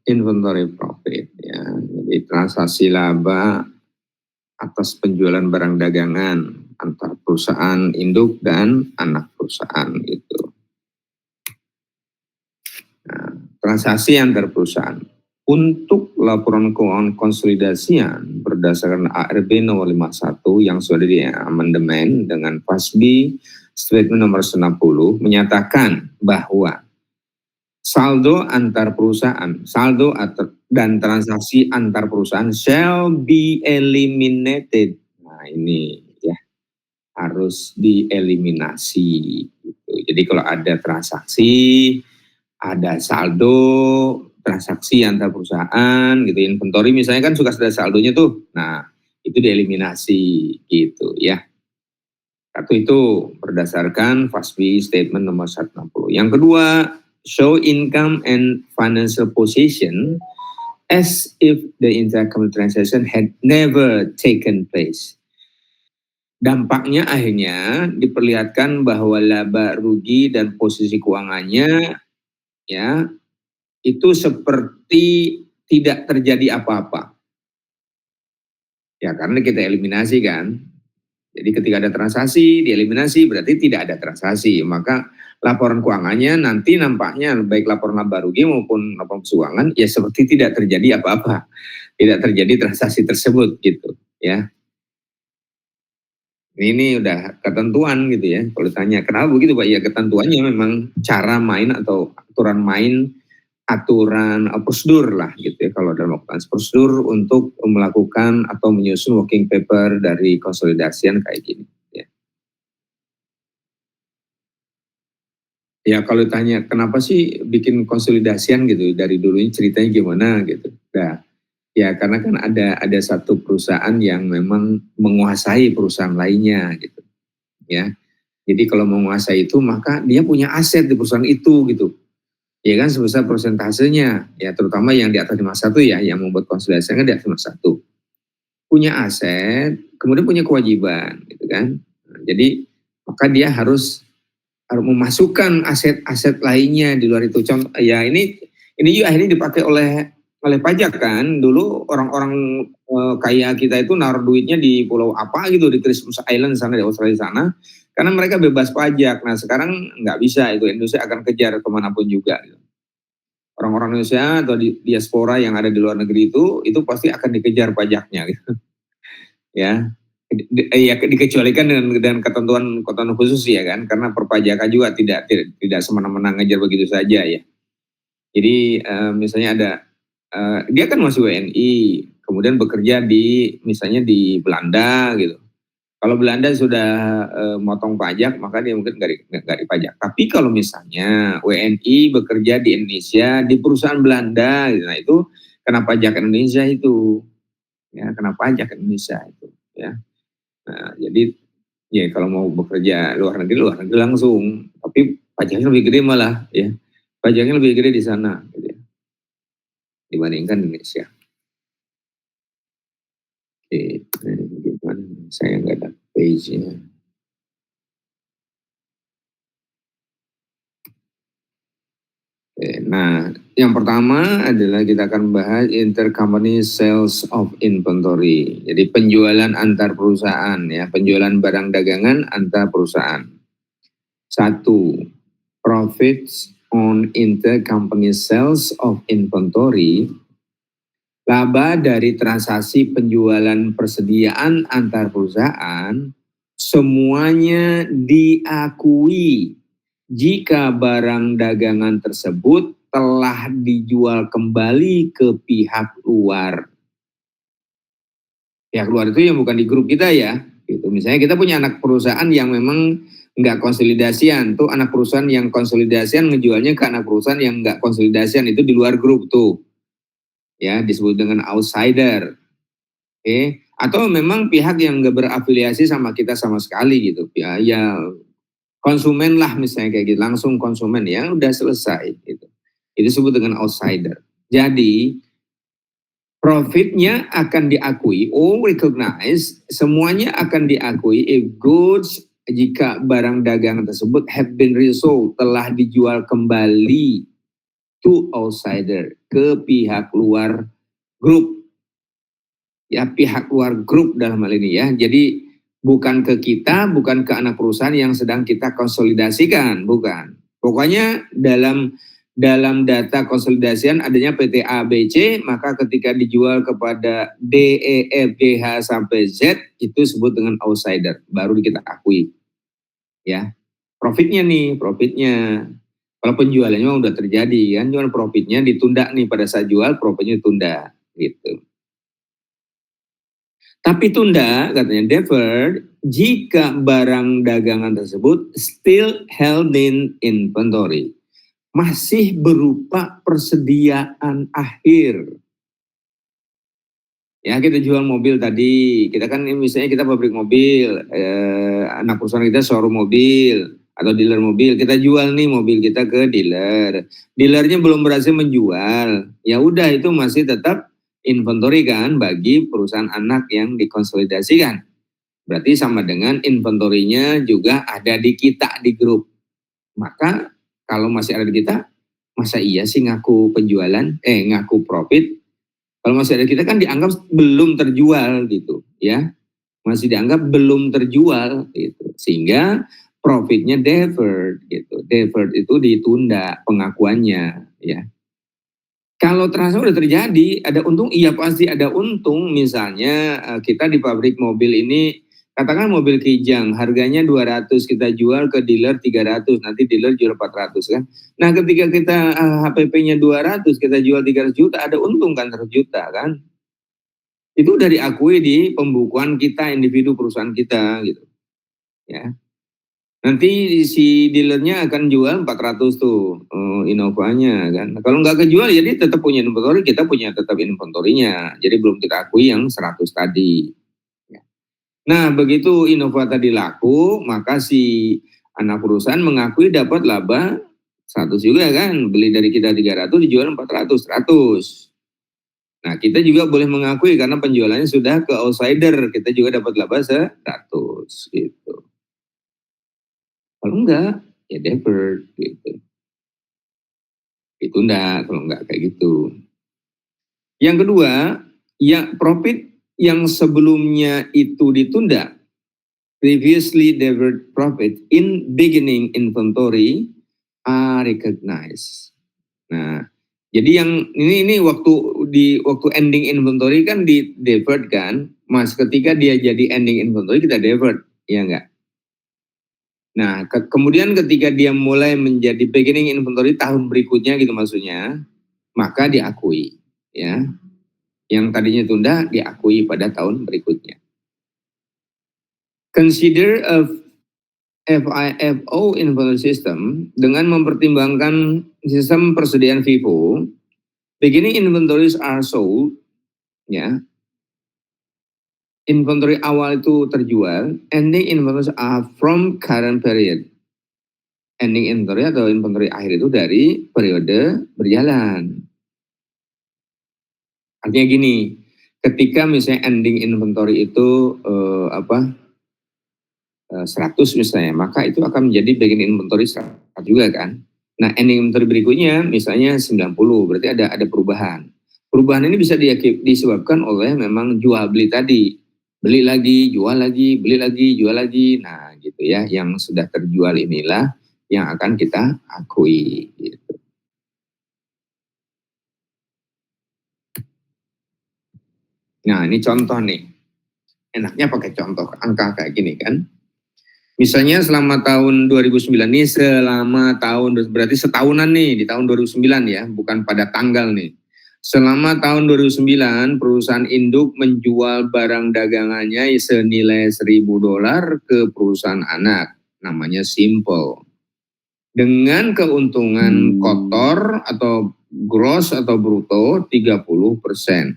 inventory profit ya. Jadi transaksi laba atas penjualan barang dagangan antar perusahaan induk dan anak perusahaan itu. Nah, transaksi antar perusahaan. Untuk laporan keuangan konsolidasian berdasarkan ARB nomor 51 yang sudah di amandemen dengan FASB statement nomor 90 menyatakan bahwa saldo antar perusahaan, dan transaksi antar perusahaan shall be eliminated. Nah ini ya harus dieliminasi. Gitu. Jadi kalau ada transaksi, ada saldo, transaksi antar perusahaan, gitu. Inventory misalnya kan suka ada saldonya tuh. Nah itu dieliminasi gitu ya. Satu itu berdasarkan FASB statement nomor 160. Yang kedua, show income and financial position as if the intercompany transaction had never taken place. Dampaknya akhirnya diperlihatkan bahwa laba rugi dan posisi keuangannya ya itu seperti tidak terjadi apa-apa. Ya karena kita eliminasi kan. Jadi ketika ada transaksi, dieliminasi berarti tidak ada transaksi. Maka laporan keuangannya nanti nampaknya baik laporan laba rugi maupun laporan keuangan ya seperti tidak terjadi apa-apa. Tidak terjadi transaksi tersebut gitu ya. Ini udah ketentuan gitu ya. Kalau ditanya kenapa begitu Pak? Ya ketentuannya memang cara main atau aturan prosedur lah gitu ya kalau dalam melakukan prosedur untuk melakukan atau menyusun working paper dari konsolidasian kayak gini ya. Ya kalau ditanya kenapa sih bikin konsolidasian gitu dari dulunya ceritanya gimana gitu. Nah, ya karena kan ada satu perusahaan yang memang menguasai perusahaan lainnya gitu ya. Jadi kalau menguasai itu maka dia punya aset di perusahaan itu gitu. Ya kan sebesar persentasenya ya terutama yang di atas 51 ya yang membuat konsolidasi kan di atas 51. Punya aset, kemudian punya kewajiban gitu kan. Nah, jadi maka dia harus memasukkan aset-aset lainnya di luar itu. Contoh ya ini juga akhirnya dipakai oleh pajak kan. Dulu orang-orang kaya kita itu naruh duitnya di pulau apa gitu di Christmas Island sana di Australia sana karena mereka bebas pajak. Nah sekarang nggak bisa itu Indonesia akan kejar kemanapun juga. Gitu. Orang-orang Indonesia atau diaspora yang ada di luar negeri itu pasti akan dikejar pajaknya gitu. Ya. Ya dikecualikan dengan ketentuan khusus ya kan karena perpajakan juga tidak semena-mena ngejar begitu saja ya. Jadi misalnya ada dia kan masih WNI, kemudian bekerja misalnya di Belanda gitu. Kalau Belanda sudah motong pajak, maka dia mungkin nggak dipajak. Tapi kalau misalnya WNI bekerja di Indonesia di perusahaan Belanda, gitu, nah itu kena pajak Indonesia itu, ya kena pajak Indonesia itu, ya. Nah, jadi ya kalau mau bekerja luar negeri langsung. Tapi pajaknya lebih gede malah, ya. Pajaknya lebih gede di sana, gitu ya, dibandingkan Indonesia. Oke, gimana? Saya nggak ada page-nya. Nah, yang pertama adalah kita akan bahas intercompany sales of inventory. Jadi penjualan antar perusahaan ya, penjualan barang dagangan antar perusahaan. 1. Profits on intercompany sales of inventory. Laba dari transaksi penjualan persediaan antar perusahaan semuanya diakui jika barang dagangan tersebut telah dijual kembali ke pihak luar. Pihak luar itu yang bukan di grup kita ya. Gitu. Misalnya kita punya anak perusahaan yang memang nggak konsolidasian. Tuh anak perusahaan yang konsolidasian ngejualnya ke anak perusahaan yang nggak konsolidasian. Itu di luar grup tuh. Ya disebut dengan outsider. Oke. Atau memang pihak yang nggak berafiliasi sama kita sama sekali gitu. Ya konsumen lah misalnya kayak gitu, langsung konsumen ya udah selesai gitu. Itu disebut dengan outsider. Jadi profitnya akan diakui, recognize, semuanya akan diakui if goods jika barang dagangan tersebut have been resold, telah dijual kembali to outsider, ke pihak luar grup. Ya, pihak luar grup dalam hal ini ya. Jadi bukan ke kita, bukan ke anak perusahaan yang sedang kita konsolidasikan, bukan. Pokoknya dalam data konsolidasian adanya PT A, B, C, maka ketika dijual kepada D, E, F, G, H sampai Z itu disebut dengan outsider, baru kita akui. Ya, profitnya nih, profitnya. Kalau penjualannya memang udah terjadi kan, jual profitnya ditunda nih pada saat jual, profitnya ditunda gitu. Tapi tunda, katanya deferred, jika barang dagangan tersebut still held in inventory. Masih berupa persediaan akhir. Ya, kita jual mobil tadi, kita kan misalnya kita pabrik mobil, anak perusahaan kita showroom mobil, atau dealer mobil, kita jual nih mobil kita ke dealer. Dealernya belum berhasil menjual, ya udah itu masih tetap inventory kan bagi perusahaan anak yang dikonsolidasikan. Berarti sama dengan inventorinya juga ada di kita di grup. Maka kalau masih ada di kita, masa iya sih ngaku penjualan, ngaku profit. Kalau masih ada kita kan dianggap belum terjual gitu ya. Masih dianggap belum terjual gitu. Sehingga profitnya deferred gitu. Deferred itu ditunda pengakuannya ya. Kalau terasa udah terjadi, ada untung, iya pasti ada untung. Misalnya kita di pabrik mobil ini, katakan mobil Kijang, harganya 200, kita jual ke dealer 300, nanti dealer jual 400 kan. Nah ketika kita HPP-nya 200, kita jual 300 juta, ada untung kan 100 juta kan. Itu udah diakui di pembukuan kita, individu perusahaan kita gitu. Ya. Nanti si dealernya akan jual 400 tuh Innovanya kan. Kalau nggak kejual ya dia tetap punya inventory, kita punya tetap inventorinya. Jadi belum kita akui yang 100 tadi. Ya. Nah begitu Innova tadi laku, maka si anak perusahaan mengakui dapat laba 100 juga kan. Beli dari kita 300 dijual 400, 100. Nah kita juga boleh mengakui karena penjualannya sudah ke outsider, kita juga dapat laba 100 gitu. Kalau enggak, ya deferred gitu. Ditunda kalau enggak kayak gitu. Yang kedua, ya profit yang sebelumnya itu ditunda, previously deferred profit in beginning inventory are recognized. Nah, jadi yang ini waktu ending inventory kan di deferred kan, Mas, ketika dia jadi ending inventory kita deferred, ya enggak? Nah, kemudian ketika dia mulai menjadi beginning inventory tahun berikutnya gitu maksudnya, maka diakui ya. Yang tadinya tunda diakui pada tahun berikutnya. Consider a FIFO inventory system dengan mempertimbangkan sistem persediaan FIFO. Beginning inventories are sold ya. Inventory awal itu terjual, ending inventories are from current period. Ending inventory atau inventory akhir itu dari periode berjalan. Artinya gini, ketika misalnya ending inventory itu 100 misalnya, maka itu akan menjadi beginning inventory 100 juga kan. Nah ending inventory berikutnya misalnya 90, berarti ada perubahan. Perubahan ini bisa disebabkan oleh memang jual beli tadi. Beli lagi, jual lagi, beli lagi, jual lagi. Nah gitu ya, yang sudah terjual inilah yang akan kita akui gitu. Nah ini contoh nih, enaknya pakai contoh angka kayak gini kan. Misalnya selama tahun 2009 nih, berarti setahunan nih di tahun 2009 ya, bukan pada tanggal nih. Selama tahun 2009 perusahaan induk menjual barang dagangannya senilai $1.000 ke perusahaan anak, namanya Simple. Dengan keuntungan kotor atau gross atau bruto 30%.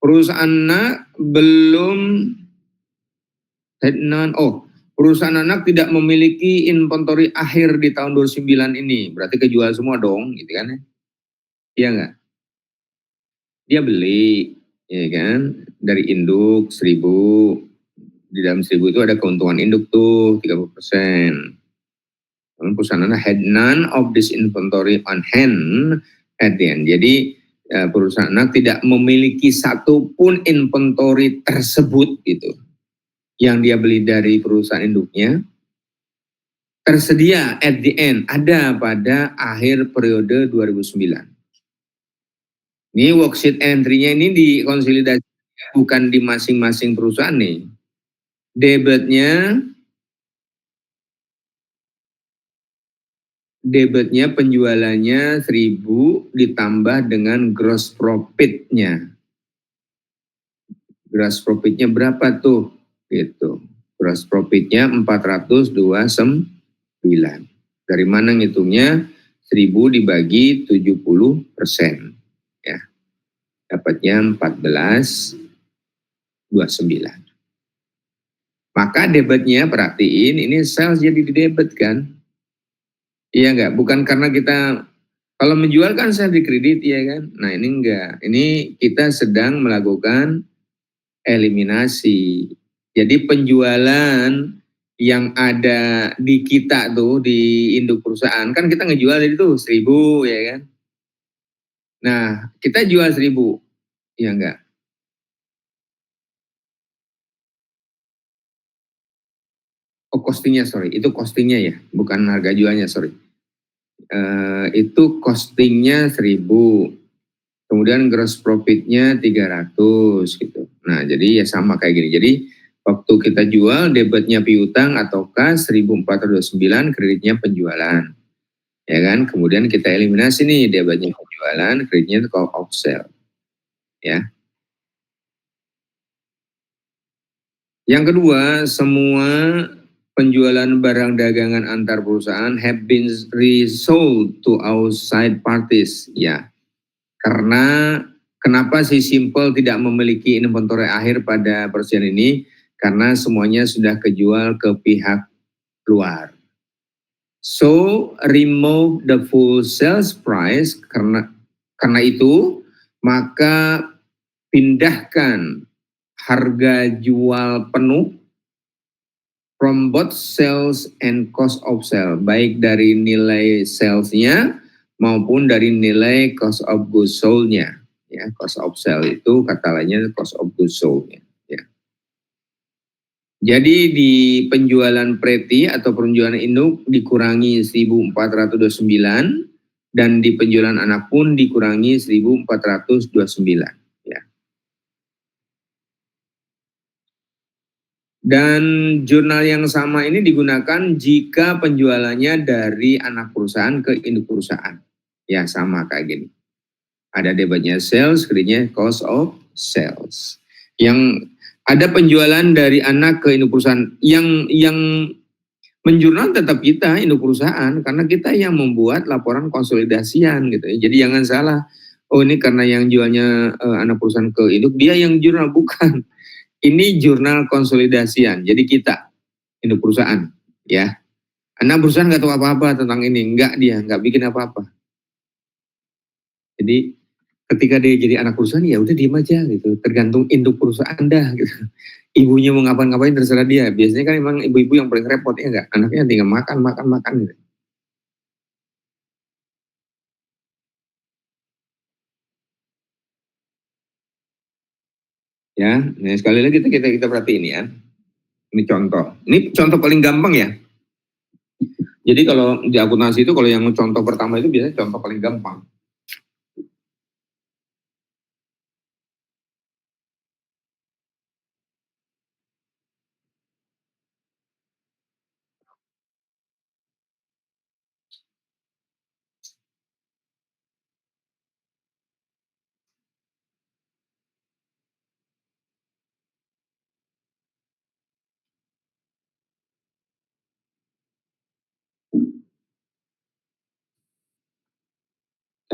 Perusahaan anak perusahaan anak tidak memiliki inventory akhir di tahun 2009 ini. Berarti kejual semua dong, gitu kan. Iya nggak? Dia beli, ya kan, dari induk 1.000. Di dalam 1.000 itu ada keuntungan induk tuh 30%. perusahaan Anda had none of this inventory on hand at the end. Jadi perusahaan Anda tidak memiliki satupun inventory tersebut gitu yang dia beli dari perusahaan induknya tersedia at the end, ada pada akhir periode 2009. Ini worksheet entry-nya ini dikonsolidasi bukan di masing-masing perusahaan nih. Debitnya penjualannya 1.000 ditambah dengan gross profit-nya. Gross profit-nya berapa tuh? Gitu. Gross profit-nya 429. Dari mana ngitungnya? 1.000 dibagi 70%. Ya. Dapatnya 1429. Maka debitnya perhatiin ini sales jadi di debit kan? Iya enggak? Bukan karena kita kalau menjual kan sales di kredit ya kan? Nah ini enggak. Ini kita sedang melakukan eliminasi. Jadi penjualan yang ada di kita tuh di induk perusahaan kan kita ngejual itu 1.000 ya kan. Nah kita jual 1.000 ya enggak. Oh costingnya sorry itu costingnya ya bukan harga jualnya sorry. Itu costingnya 1.000 kemudian gross profitnya 300 gitu. Nah jadi ya sama kayak gini. Jadi waktu kita jual debitnya piutang atau kas 1.429 kreditnya penjualan. Ya kan? Kemudian kita eliminasi nih debitnya penjualan, kreditnya itu cost of sale. Ya. Yang kedua, semua penjualan barang dagangan antar perusahaan have been resold to outside parties. Ya. Karena kenapa si Simple tidak memiliki inventory akhir pada persen ini? Karena semuanya sudah kejual ke pihak luar. So remove the full sales price karena itu maka pindahkan harga jual penuh from both sales and cost of sale, baik dari nilai salesnya maupun dari nilai cost of goods sold-nya. Ya, cost of sale itu kata lainnya cost of goods sold-nya. Ya. Jadi di penjualan preti atau penjualan induk dikurangi 1.429 dan di penjualan anak pun dikurangi 1.429. Dan jurnal yang sama ini digunakan jika penjualannya dari anak perusahaan ke induk perusahaan. Ya sama kayak gini. Ada debitnya sales, kreditnya cost of sales. Yang ada penjualan dari anak ke induk perusahaan. Yang menjurnal tetap kita induk perusahaan karena kita yang membuat laporan konsolidasian gitu ya. Jadi jangan salah. Oh ini karena yang jualnya anak perusahaan ke induk, dia yang jurnal bukan. Ini jurnal konsolidasian, jadi kita, induk perusahaan, ya. Anak perusahaan nggak tahu apa-apa tentang ini, nggak bikin apa-apa. Jadi ketika dia jadi anak perusahaan, ya udah diem aja gitu, tergantung induk perusahaan dah gitu. Ibunya mau ngapain terserah dia. Biasanya kan emang ibu-ibu yang paling repot ya nggak, anaknya tinggal makan gitu. Ya, nah sekali lagi kita perhatiin ya. Ini contoh paling gampang ya. Jadi kalau di akuntansi itu kalau yang contoh pertama itu biasanya contoh paling gampang.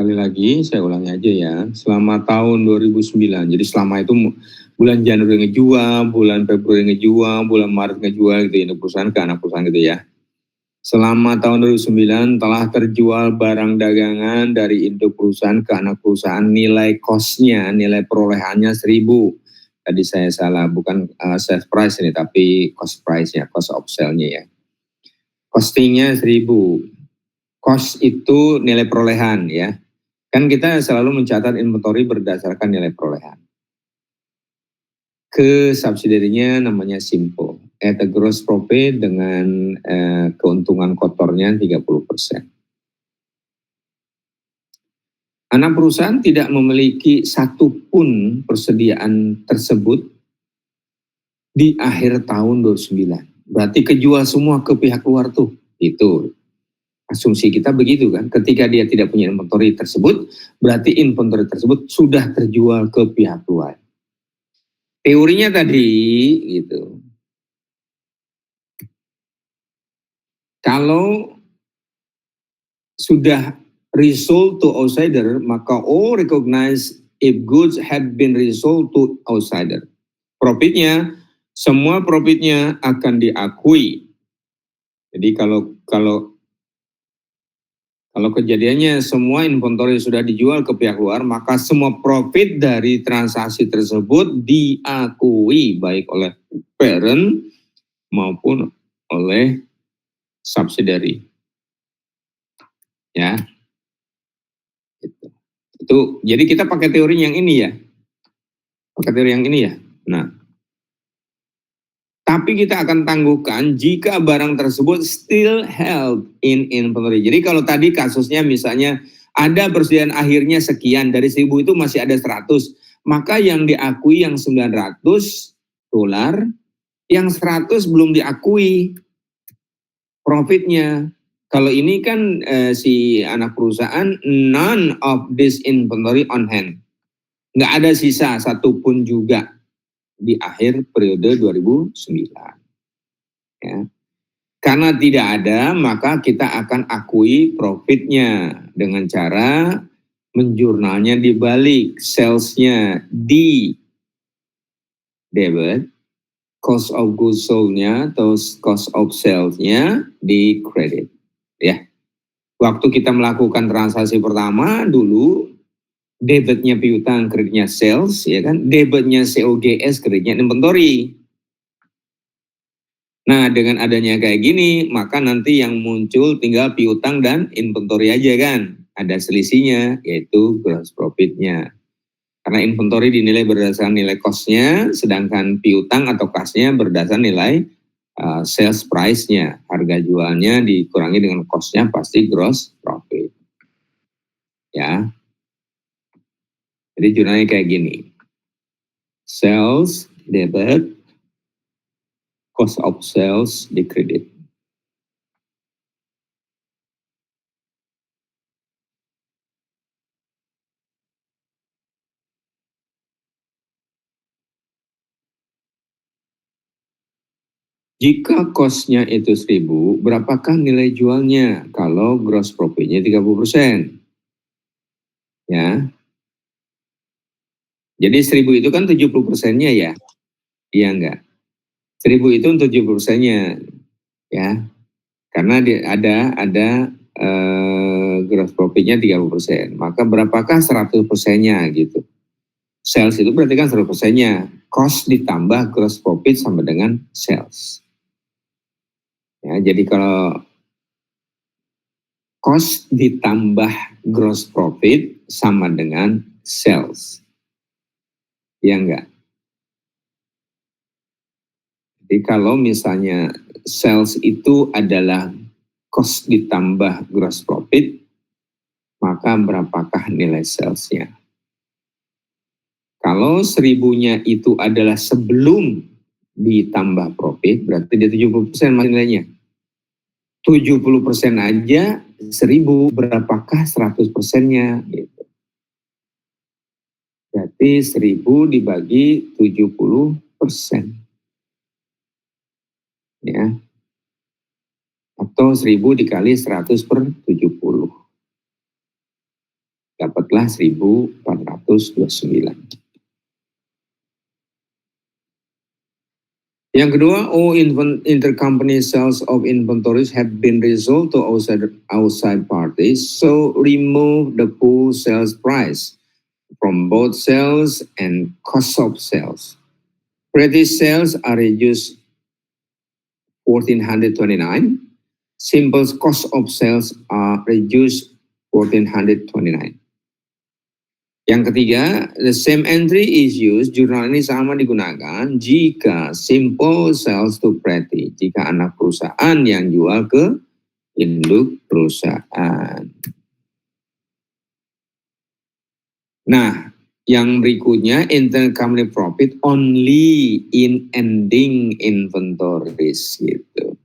Sekali lagi saya ulangi aja ya, selama tahun 2009, jadi selama itu bulan Januari ngejual, bulan Februari ngejual, bulan Maret ngejual gitu ya, perusahaan ke anak perusahaan gitu ya. Selama tahun 2009 telah terjual barang dagangan dari induk perusahaan ke anak perusahaan, nilai cost-nya, nilai perolehannya 1.000. Tadi saya salah, bukan sales price ini, tapi cost price-nya, cost of sale-nya ya. Costingnya 1000. Cost itu nilai perolehan ya. Kan kita selalu mencatat inventory berdasarkan nilai perolehan. Ke subsidiary-nya namanya simple. At a gross profit dengan keuntungan kotornya 30%. Anak perusahaan tidak memiliki satupun persediaan tersebut di akhir tahun 2009. Berarti kejual semua ke pihak luar tuh. Itu asumsi kita begitu kan. Ketika dia tidak punya inventory tersebut, berarti inventory tersebut sudah terjual ke pihak luar. Teorinya tadi gitu. Kalau sudah resold to outsider, maka all recognize if goods have been resold to outsider. Profitnya, semua profitnya akan diakui. Jadi kalau kejadiannya semua inventory sudah dijual ke pihak luar, maka semua profit dari transaksi tersebut diakui baik oleh parent maupun oleh subsidiary. Ya. Itu jadi kita pakai teori yang ini ya. Pakai teori yang ini ya. Nah, tapi kita akan tangguhkan jika barang tersebut still held in inventory. Jadi kalau tadi kasusnya misalnya ada persediaan akhirnya sekian, dari 1000 itu masih ada 100, maka yang diakui yang $900, yang 100 belum diakui profitnya. Kalau ini kan si anak perusahaan, none of this inventory on hand. Nggak ada sisa satupun juga di akhir periode 2009. Ya. Karena tidak ada, maka kita akan akui profitnya dengan cara menjurnalnya dibalik, salesnya di debit, cost of goods sold-nya atau cost of sales-nya di credit. Ya, waktu kita melakukan transaksi pertama dulu, debitnya piutang, kreditnya sales, ya kan? Debitnya COGS, kreditnya inventory. Nah, dengan adanya kayak gini, maka nanti yang muncul tinggal piutang dan inventory aja kan? Ada selisihnya, yaitu gross profit-nya. Karena inventory dinilai berdasarkan nilai cost-nya, sedangkan piutang atau kas-nya berdasarkan nilai sales price-nya. Harga jualnya dikurangi dengan cost-nya, pasti gross profit. Ya. Jadi jurnalnya kayak gini. Sales, debit, cost of sales di kredit. Jika cost-nya itu 1000, berapakah nilai jualnya kalau gross profit-nya 30%? Ya. Jadi 1000 itu kan 70%-nya ya? Iya enggak? 1000 itu 70%-nya ya. Karena ada gross profit-nya 30%. Maka berapakah 100%-nya gitu? Sales itu berarti kan 100%-nya. Cost ditambah gross profit sama dengan sales. Ya, jadi kalau cost ditambah gross profit sama dengan sales. Ya enggak? Jadi kalau misalnya sales itu adalah cost ditambah gross profit, maka berapakah nilai salesnya? Kalau 1000-nya itu adalah sebelum ditambah profit, berarti dia 70% nilainya. 70% aja 1000, berapakah 100%-nya gitu. Berarti 1000 dibagi 70%. Ya. Atau 1000 dikali 100 per 70. Dapatlah 1429. Yang kedua, all intercompany sales of inventories have been resold to outside parties, so remove the pool sales price from both sales and cost of sales. Credit sales are reduced 1429, Simple cost of sales are reduced 1429. Yang ketiga, the same entry is used, jurnal ini sama digunakan jika simple sells to pretty, jika anak perusahaan yang jual ke induk perusahaan. Nah, yang berikutnya, intercompany profit only in ending inventories gitu.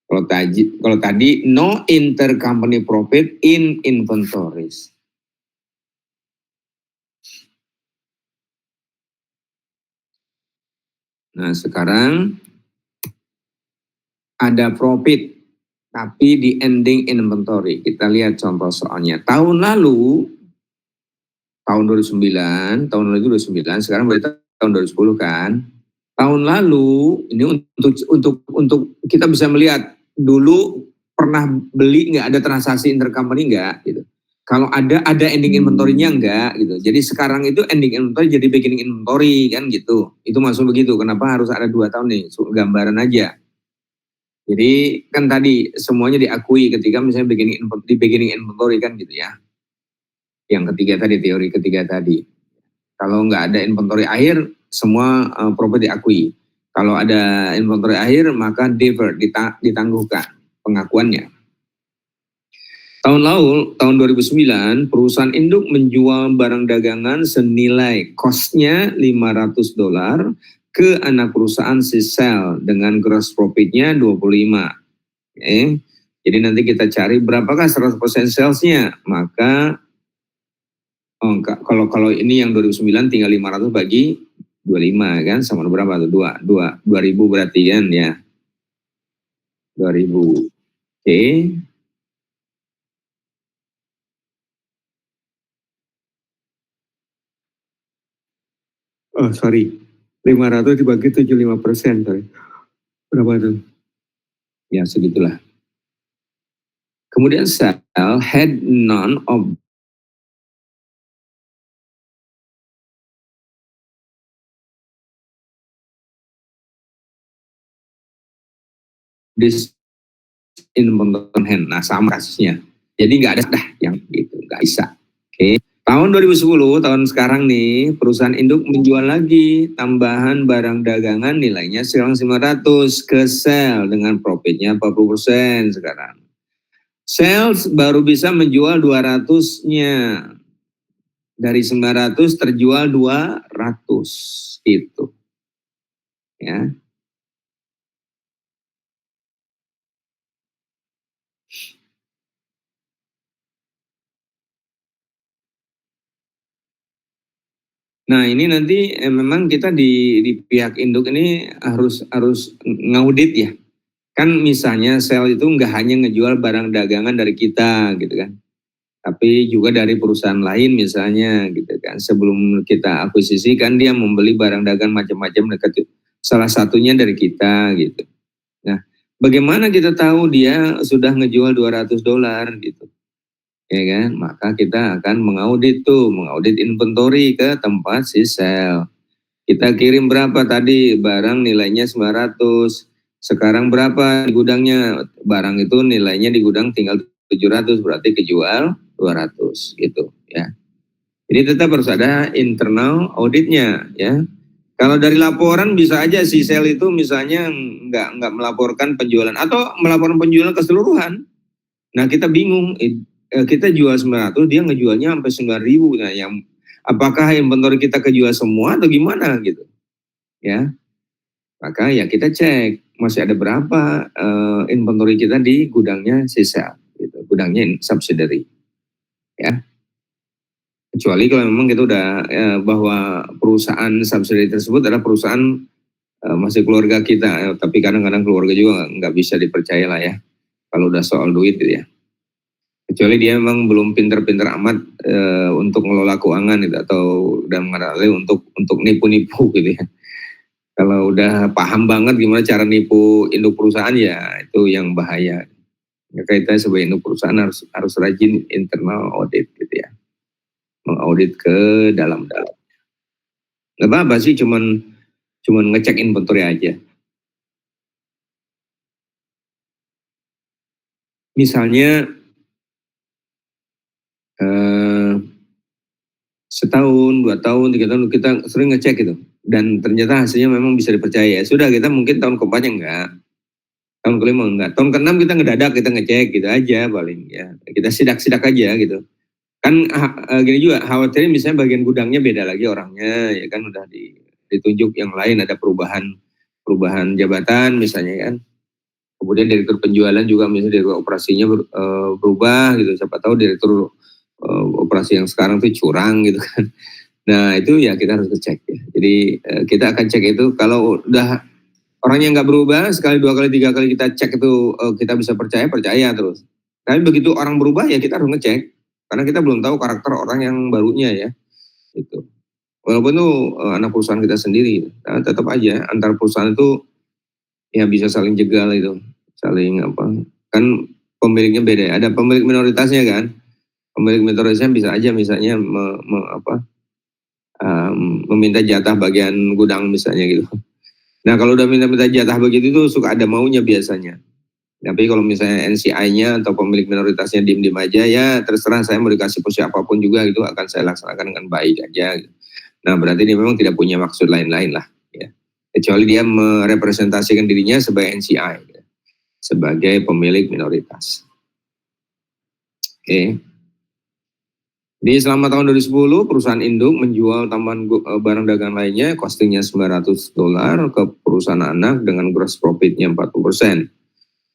Kalau tadi no intercompany profit in inventories. Nah, sekarang ada profit tapi di ending inventory. Kita lihat contoh soalnya. Tahun lalu, tahun 2009, tahun lalu 2009, sekarang berarti tahun 2010 kan. Tahun lalu ini untuk kita bisa melihat dulu pernah beli nggak, ada transaksi intercompany nggak gitu. Kalau ada ending inventory-nya enggak gitu. Jadi sekarang itu ending inventory jadi beginning inventory kan gitu. Itu masuk begitu. Kenapa harus ada 2 tahun nih? Gambaran aja. Jadi kan tadi semuanya diakui ketika misalnya beginning inventory kan gitu ya. Yang ketiga tadi, teori ketiga tadi. Kalau nggak ada inventory akhir, semua profit diakui. Kalau ada inventory akhir, maka deferred, ditangguhkan pengakuannya. Tahun lalu, tahun 2009, perusahaan induk menjual barang dagangan senilai costnya $500 ke anak perusahaan si sell dengan gross profitnya 25. Jadi nanti kita cari berapakah 100% salesnya. Maka kalau ini yang 2009 tinggal 500 bagi 25 kan, sama berapa tuh? 2.000 berarti kan ya. 2.000. Oke. Oh sorry, 500 dibagi 75%, sorry. Berapa tuh? Ya segitulah. Kemudian sell had none of this inventory hand. Nah sama kasusnya. Jadi nggak ada dah yang gitu, nggak bisa. Oke. Tahun 2010, tahun sekarang nih, perusahaan induk menjual lagi tambahan barang dagangan nilainya sekarang 900 ke sell dengan profitnya 40% sekarang. Sales baru bisa menjual 200-nya. Dari 900 terjual 200 itu. Ya. Nah ini nanti memang kita di pihak induk ini harus ngaudit ya. Kan misalnya sel itu nggak hanya ngejual barang dagangan dari kita gitu kan. Tapi juga dari perusahaan lain misalnya gitu kan. Sebelum kita akuisisi kan dia membeli barang dagang macam-macam dekat, salah satunya dari kita gitu. Nah, bagaimana kita tahu dia sudah ngejual $200 gitu? Ya kan, maka kita akan mengaudit inventory ke tempat si sel. Kita kirim berapa tadi, barang nilainya 900, sekarang berapa di gudangnya, barang itu nilainya di gudang tinggal 700, berarti kejual 200 gitu ya. Jadi tetap harus ada internal auditnya ya. Kalau dari laporan bisa aja si sel itu misalnya nggak melaporkan penjualan atau melaporkan penjualan keseluruhan. Nah kita bingung, kita jual 900, dia ngejualnya sampai 9.000. Nah yang apakah inventory kita kejual semua atau gimana gitu ya. Maka ya kita cek masih ada berapa inventory kita di gudangnya sisa gitu, gudangnya subsidiary ya. Kecuali kalau memang kita udah bahwa perusahaan subsidiary tersebut adalah perusahaan masih keluarga kita, tapi kadang-kadang keluarga juga nggak bisa dipercaya lah ya kalau udah soal duit gitu ya. Kecuali dia memang belum pinter-pinter amat untuk ngelola keuangan gitu, atau udah mengenali untuk nipu-nipu gitu ya. Kalau udah paham banget gimana cara nipu induk perusahaan ya itu yang bahaya. Maka kita sebagai induk perusahaan harus rajin internal audit gitu ya, mengaudit ke dalam-dalam. Nggak apa-apa sih, cuman ngecek inventory aja. Misalnya setahun, 2 tahun, 3 tahun kita sering ngecek gitu, dan ternyata hasilnya memang bisa dipercaya. Sudah, kita mungkin tahun keempatnya enggak, tahun kelima enggak, tahun keenam kita ngedadak, kita ngecek gitu aja paling ya. Kita sidak-sidak aja gitu. Kan gini juga, khawatirin misalnya bagian gudangnya beda lagi orangnya, ya kan udah ditunjuk yang lain, ada perubahan jabatan misalnya kan. Kemudian direktur penjualan juga misalnya direktur operasinya berubah gitu, siapa tahu direktur operasi yang sekarang tuh curang gitu kan. Nah itu ya kita harus cek ya. Jadi kita akan cek itu kalau udah orangnya nggak berubah, sekali, 2 kali, 3 kali kita cek itu kita bisa percaya terus. Tapi begitu orang berubah ya kita harus ngecek, karena kita belum tahu karakter orang yang barunya ya. Gitu. Walaupun itu anak perusahaan kita sendiri, nah, tetap aja antar perusahaan itu ya bisa saling jegal itu, saling apa, kan pemiliknya beda ya. Ada pemilik minoritasnya kan, pemilik minoritasnya bisa aja misalnya meminta jatah bagian gudang misalnya gitu. Nah kalau udah minta jatah begitu tuh suka ada maunya biasanya. Tapi kalau misalnya NCI-nya atau pemilik minoritasnya diem-diem aja, ya terserah, saya mau dikasih posisi apapun juga gitu akan saya laksanakan dengan baik aja. Gitu. Nah berarti dia memang tidak punya maksud lain-lain lah. Ya. Kecuali dia merepresentasikan dirinya sebagai NCI, ya. Sebagai pemilik minoritas. Oke. Di selama tahun 2010, perusahaan induk menjual tambahan barang dagangan lainnya, costingnya $900 ke perusahaan anak dengan gross profitnya 40%.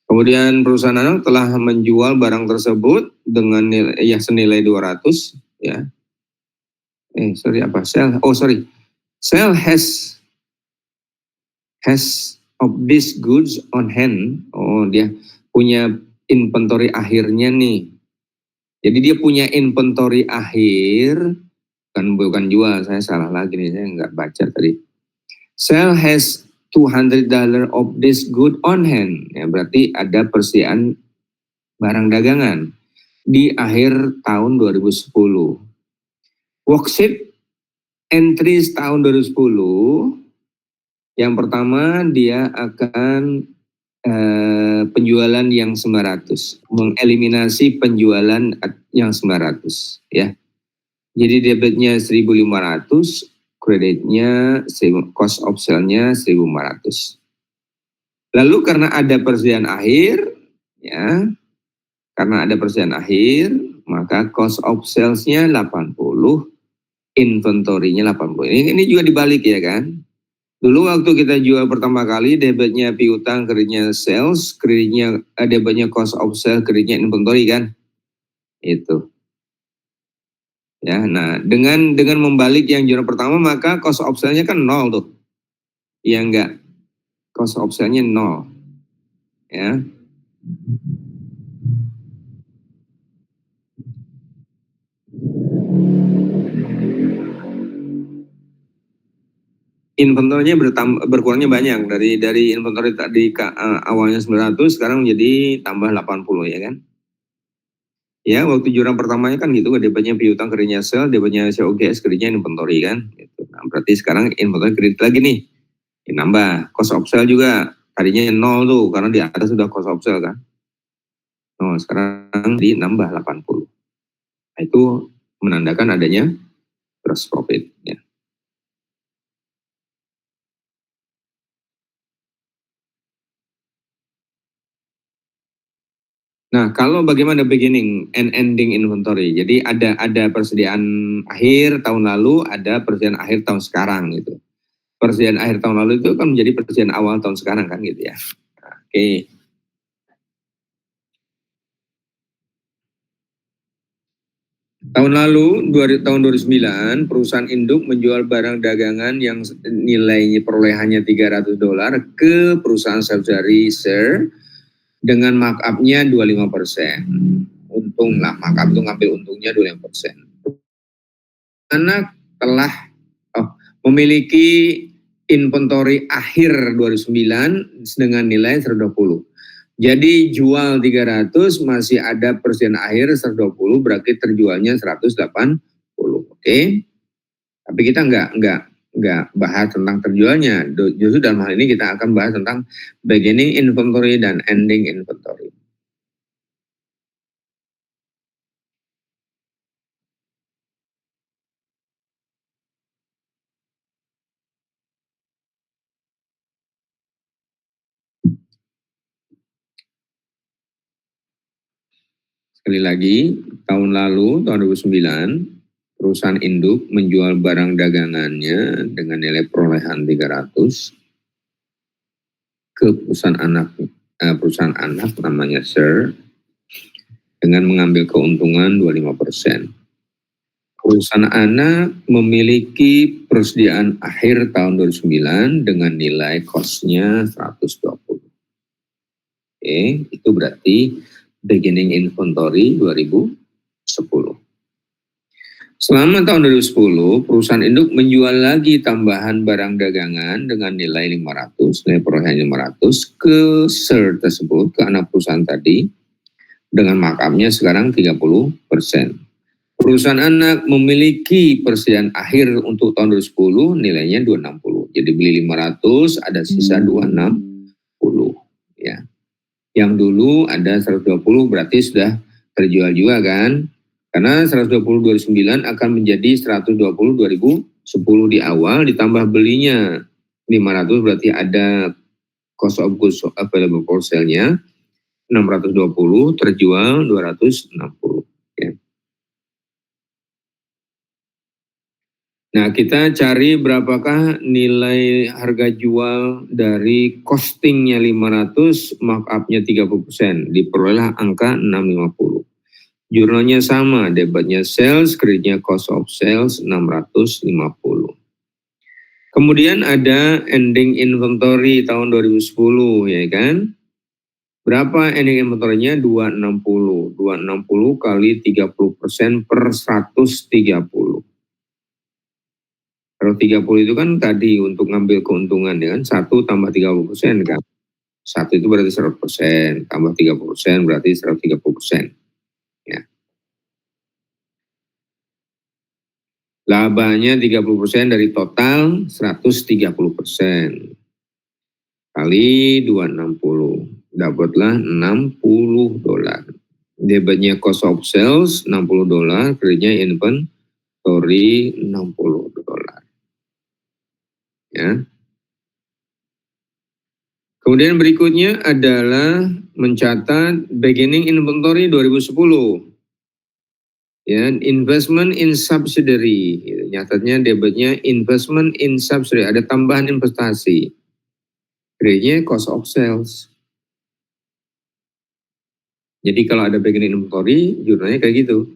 Kemudian perusahaan anak telah menjual barang tersebut dengan nilai senilai 200 ya. Sell has of these goods on hand. Oh, dia punya inventory akhirnya nih. Jadi dia punya inventory akhir, bukan jual, saya salah lagi nih, saya nggak baca tadi. Sell has $200 of this good on hand. Ya, berarti ada persediaan barang dagangan di akhir tahun 2010. Worksheet entries tahun 2010, yang pertama dia akan penjualan yang 900, mengeliminasi penjualan yang 900 ya. Jadi debitnya 1.500, kreditnya cost of sale-nya 1.500. Lalu karena ada persediaan akhir ya, karena ada persediaan akhir, maka cost of sales-nya 80, inventory-nya 80. Ini juga dibalik ya kan. Dulu waktu kita jual pertama kali, debitnya piutang, kreditnya sales, kreditnya debitnya cost of sales, kreditnya inventory kan. Itu. Ya, nah dengan membalik yang jual pertama, maka cost of sales-nya kan 0 tuh. Ya enggak. Cost of sales-nya 0. Ya. Inventornya berkurangnya banyak, dari inventory tadi awalnya 900 sekarang jadi tambah 80 ya kan. Ya waktu jurang pertamanya kan gitu, debitnya piutang, kreditnya sel, debitnya COGS, kreditnya inventory kan gitu. Nah, berarti sekarang inventory kredit lagi nih, nambah. Cost of sale juga tadinya 0 tuh karena di atas sudah cost of sale kan. Oh, sekarang di nambah 80. Nah, itu menandakan adanya gross profit ya. Nah, kalau bagaimana beginning and ending inventory? Jadi ada persediaan akhir tahun lalu, ada persediaan akhir tahun sekarang gitu. Persediaan akhir tahun lalu itu kan menjadi persediaan awal tahun sekarang kan gitu ya. Oke. Tahun lalu, tahun 2009, perusahaan induk menjual barang dagangan yang nilainya perolehannya $300 ke perusahaan subsidiary share dengan markup-nya 25%. Untung lah, markup itu ngambil untungnya 25%. Karena telah memiliki inventory akhir 2009 dengan nilai 120. Jadi jual 300 masih ada persediaan akhir 120, berarti terjualnya 180. Oke. Tapi kita nggak bahas tentang terjualnya. Justru dalam hal ini kita akan bahas tentang beginning inventory dan ending inventory. Sekali lagi, tahun lalu, tahun 2009, perusahaan induk menjual barang dagangannya dengan nilai perolehan 300 ke perusahaan anak namanya SER dengan mengambil keuntungan 25%. Perusahaan anak memiliki persediaan akhir tahun 2009 dengan nilai cost-nya 120. Oke, itu berarti beginning inventory 2010. Selama tahun 2010, perusahaan induk menjual lagi tambahan barang dagangan dengan nilai 500, nilai perolehan 500 ke SER tersebut, ke anak perusahaan tadi, dengan markup-nya sekarang 30%. Perusahaan anak memiliki persediaan akhir untuk tahun 2010 nilainya 260. Jadi beli 500, ada sisa 260 ya. Yang dulu ada 120 berarti sudah terjual juga kan? Karena 120 2009 akan menjadi 120 2010 di awal, ditambah belinya 500 berarti ada cost of goods available for sale-nya 620, terjual 260 ya. Nah, kita cari berapakah nilai harga jual dari costingnya 500, markup-nya 30%, diperoleh angka 650. Jurnalnya sama, debitnya sales, kreditnya cost of sales 650. Kemudian ada ending inventory tahun 2010 ya kan. Berapa ending inventory-nya? 260. 260 kali 30% per 130. Kalau 30 itu kan tadi untuk ngambil keuntungan ya kan, 1 tambah 30% kan. 1 itu berarti 100%, tambah 30% berarti 130%. Ya. Labanya 30% dari total 130%. Kali 260. Dapatlah $60. Debitnya cost of sales $60, kreditnya inventory $60. Ya. Kemudian berikutnya adalah mencatat beginning inventory 2010. Ya, investment in subsidiary. Nyatatnya debitnya investment in subsidiary, ada tambahan investasi. Kreditnya cost of sales. Jadi kalau ada beginning inventory, jurnalnya kayak gitu.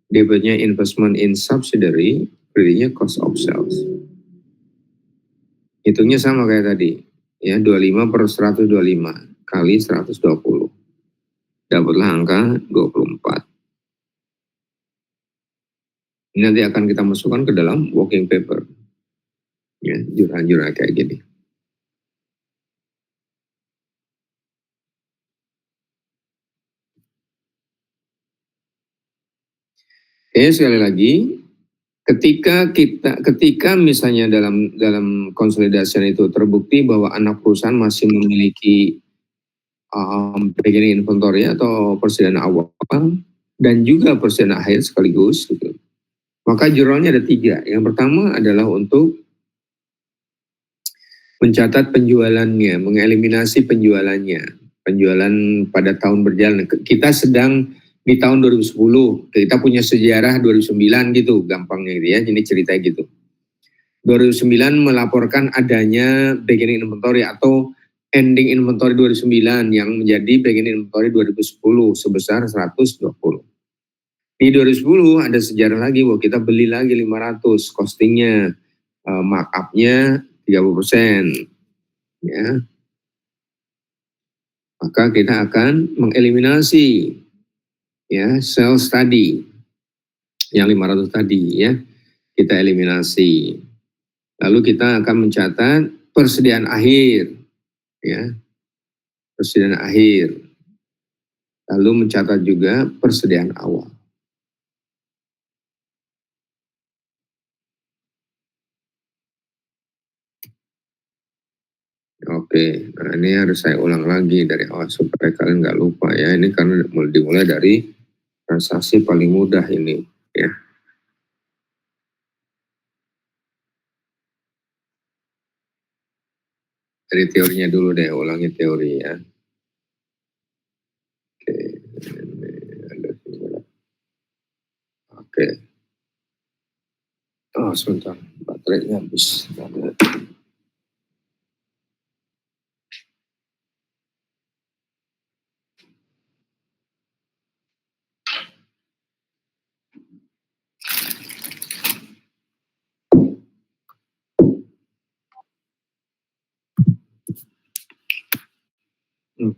Debitnya investment in subsidiary, kreditnya cost of sales. Hitungnya sama kayak tadi. Ya, 25 per 125 kali 120. Dapatlah angka 24. Ini nanti akan kita masukkan ke dalam working paper. Ya, jurnal-jurnal kayak gini. Sekali lagi, ketika misalnya dalam konsolidasian itu terbukti bahwa anak perusahaan masih memiliki beginning inventory atau persediaan awal dan juga persediaan akhir sekaligus gitu. Maka jurnalnya ada 3. Yang pertama adalah untuk mencatat penjualannya, mengeliminasi penjualannya, penjualan pada tahun berjalan. Kita sedang di tahun 2010, kita punya sejarah 2009 gitu, gampangnya gitu ya, ini cerita gitu. 2009 melaporkan adanya beginning inventory atau ending inventory 2009 yang menjadi beginning inventory 2010 sebesar 120. Di 2010 ada sejarah lagi bahwa kita beli lagi 500, costingnya, markup-nya 30%. Ya. Maka kita akan mengeliminasi ya sales tadi yang 500 tadi ya, kita eliminasi. Lalu kita akan mencatat persediaan akhir ya, persediaan akhir. Lalu mencatat juga persediaan awal. Oke, nah ini harus saya ulang lagi dari awal supaya kalian nggak lupa ya. Ini karena dimulai dari transaksi paling mudah ini ya. Dari teorinya dulu deh, ulangi teori ya. Oke, ini ada Oke. Oh, sebentar, baterainya habis. Mmm.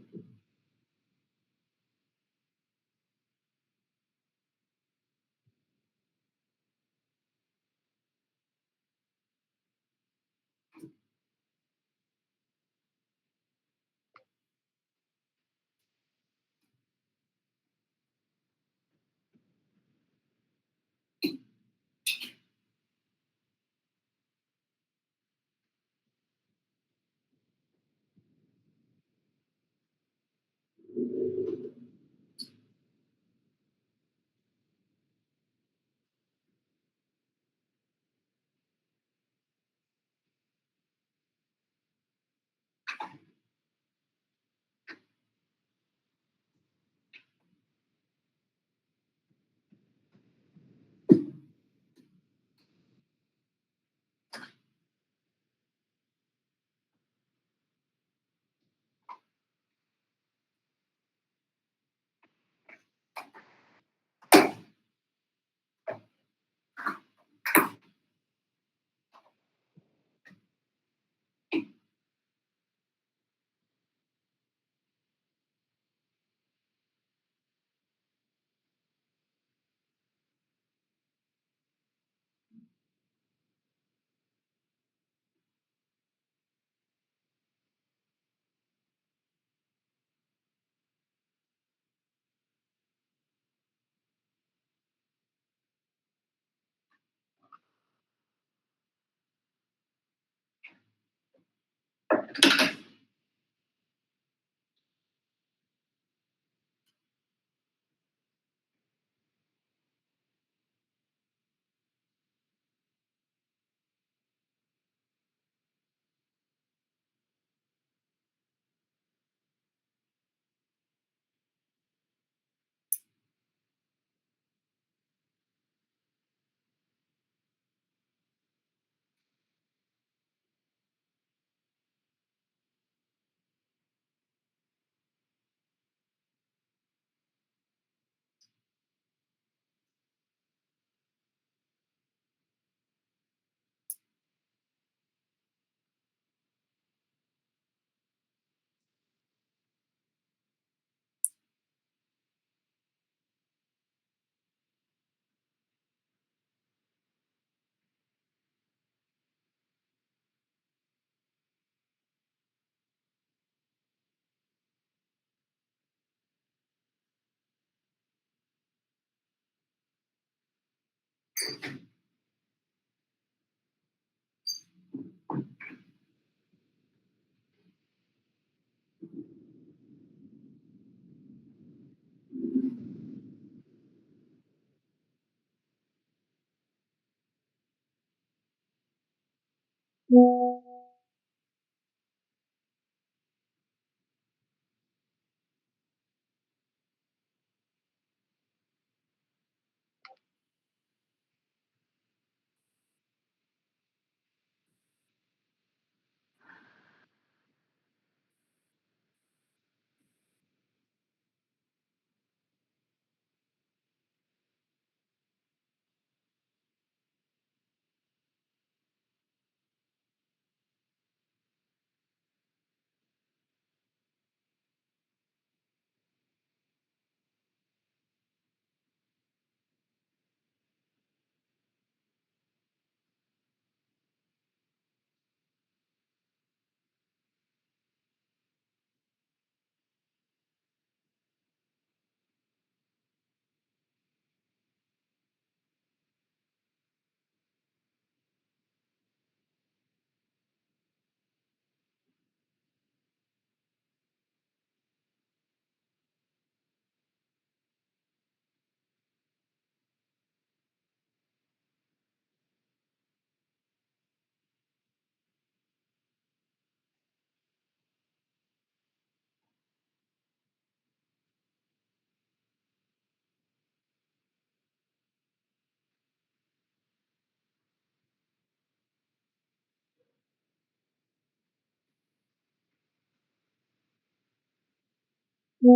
Oke,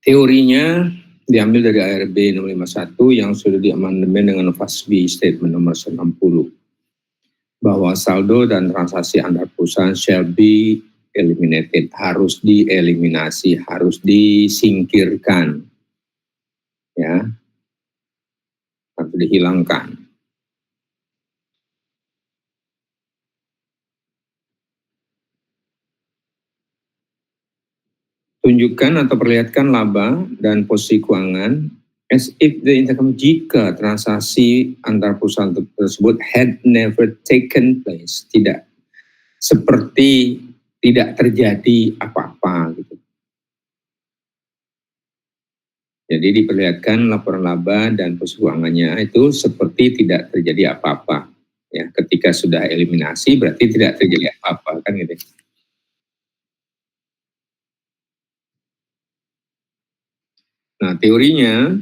teorinya diambil dari ARB 651 yang sudah diamandemen dengan FASB Statement nomor 160 bahwa saldo dan transaksi antar perusahaan shall be eliminated, harus dieliminasi, harus disingkirkan, ya, harus dihilangkan. Tunjukkan atau perlihatkan laba dan posisi keuangan as if the income jika transaksi antar perusahaan tersebut had never taken place, tidak seperti tidak terjadi apa-apa gitu. Jadi diperlihatkan laporan laba dan posisi keuangannya itu seperti tidak terjadi apa-apa. Ya, ketika sudah eliminasi berarti tidak terjadi apa-apa kan gitu. Nah, teorinya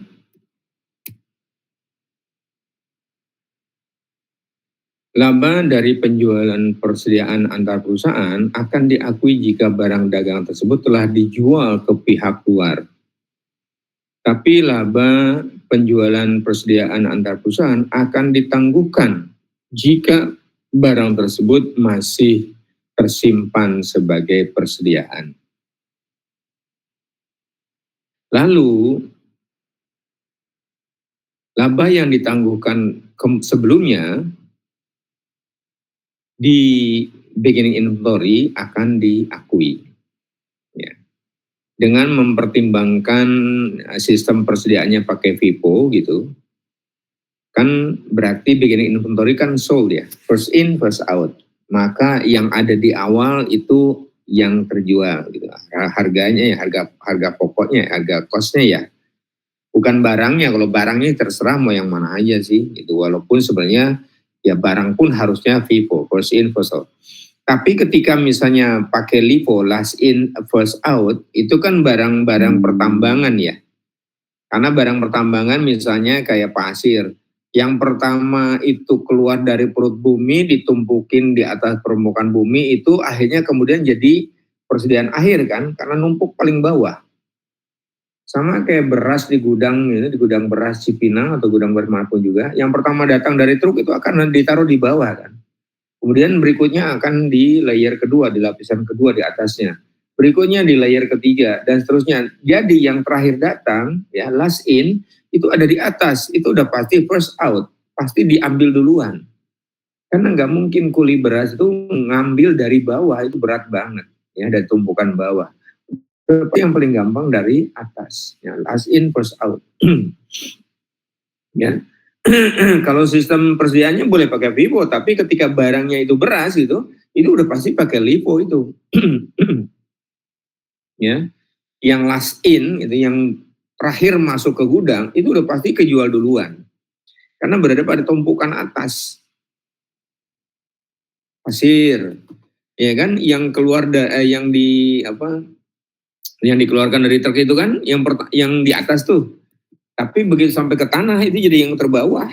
laba dari penjualan persediaan antar perusahaan akan diakui jika barang dagangan tersebut telah dijual ke pihak luar. Tapi laba penjualan persediaan antar perusahaan akan ditangguhkan jika barang tersebut masih tersimpan sebagai persediaan. Lalu, laba yang ditangguhkan sebelumnya di beginning inventory akan diakui. Ya. Dengan mempertimbangkan sistem persediaannya pakai FIFO gitu, kan berarti beginning inventory kan sold ya, first in first out. Maka yang ada di awal itu yang terjual gitu. Harganya ya, harga pokoknya, harga costnya ya. Bukan barangnya, kalau barangnya terserah mau yang mana aja sih gitu. Walaupun sebenarnya ya barang pun harusnya FIFO, first in first out. Tapi ketika misalnya pakai LIFO, last in first out, itu kan barang-barang pertambangan ya. Karena barang pertambangan misalnya kayak pasir, yang pertama itu keluar dari perut bumi, ditumpukin di atas permukaan bumi, itu akhirnya kemudian jadi persediaan akhir kan, karena numpuk paling bawah. Sama kayak beras di gudang, di gudang beras Cipinang atau gudang beras manapun juga, yang pertama datang dari truk itu akan ditaruh di bawah kan. Kemudian berikutnya akan di layer kedua, di lapisan kedua di atasnya. Berikutnya di layer ketiga dan seterusnya. Jadi yang terakhir datang, ya last in, itu ada di atas. Itu udah pasti first out, pasti diambil duluan. Karena nggak mungkin kuli beras itu ngambil dari bawah, itu berat banget, ya dari tumpukan bawah. Tapi yang paling gampang dari atas, ya last in first out. Ya. Kalau sistem persediaannya boleh pakai FIFO, tapi ketika barangnya itu beras itu udah pasti pakai LIFO itu. Ya, yang last in itu yang terakhir masuk ke gudang itu udah pasti kejual duluan. Karena berada pada tumpukan atas. Pasir. Ya kan yang keluar yang di apa? Yang dikeluarkan dari truk itu kan yang di atas tuh. Tapi begitu sampai ke tanah itu jadi yang terbawah.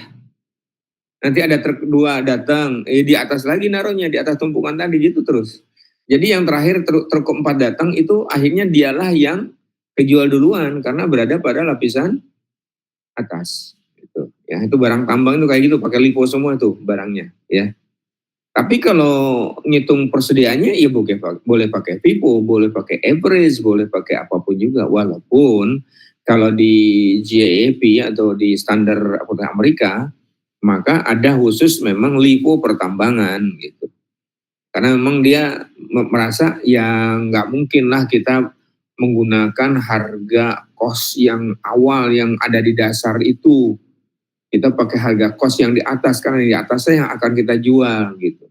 Nanti ada truk dua datang, di atas lagi naruhnya, di atas tumpukan tadi gitu terus. Jadi yang terakhir truk keempat datang itu akhirnya dialah yang kejual duluan karena berada pada lapisan atas. Gitu. Ya itu barang tambang itu kayak gitu, pakai LIFO semua itu barangnya. Ya. Tapi kalau ngitung persediaannya ya boleh pakai FIFO, boleh pakai average, boleh pakai apapun juga. Walaupun kalau di GAAP atau di standar akuntan Amerika, maka ada khusus memang LIFO pertambangan gitu. Karena memang dia merasa ya nggak mungkin lah kita menggunakan harga kos yang awal yang ada di dasar itu. Kita pakai harga kos yang di atas, karena di atasnya yang akan kita jual gitu.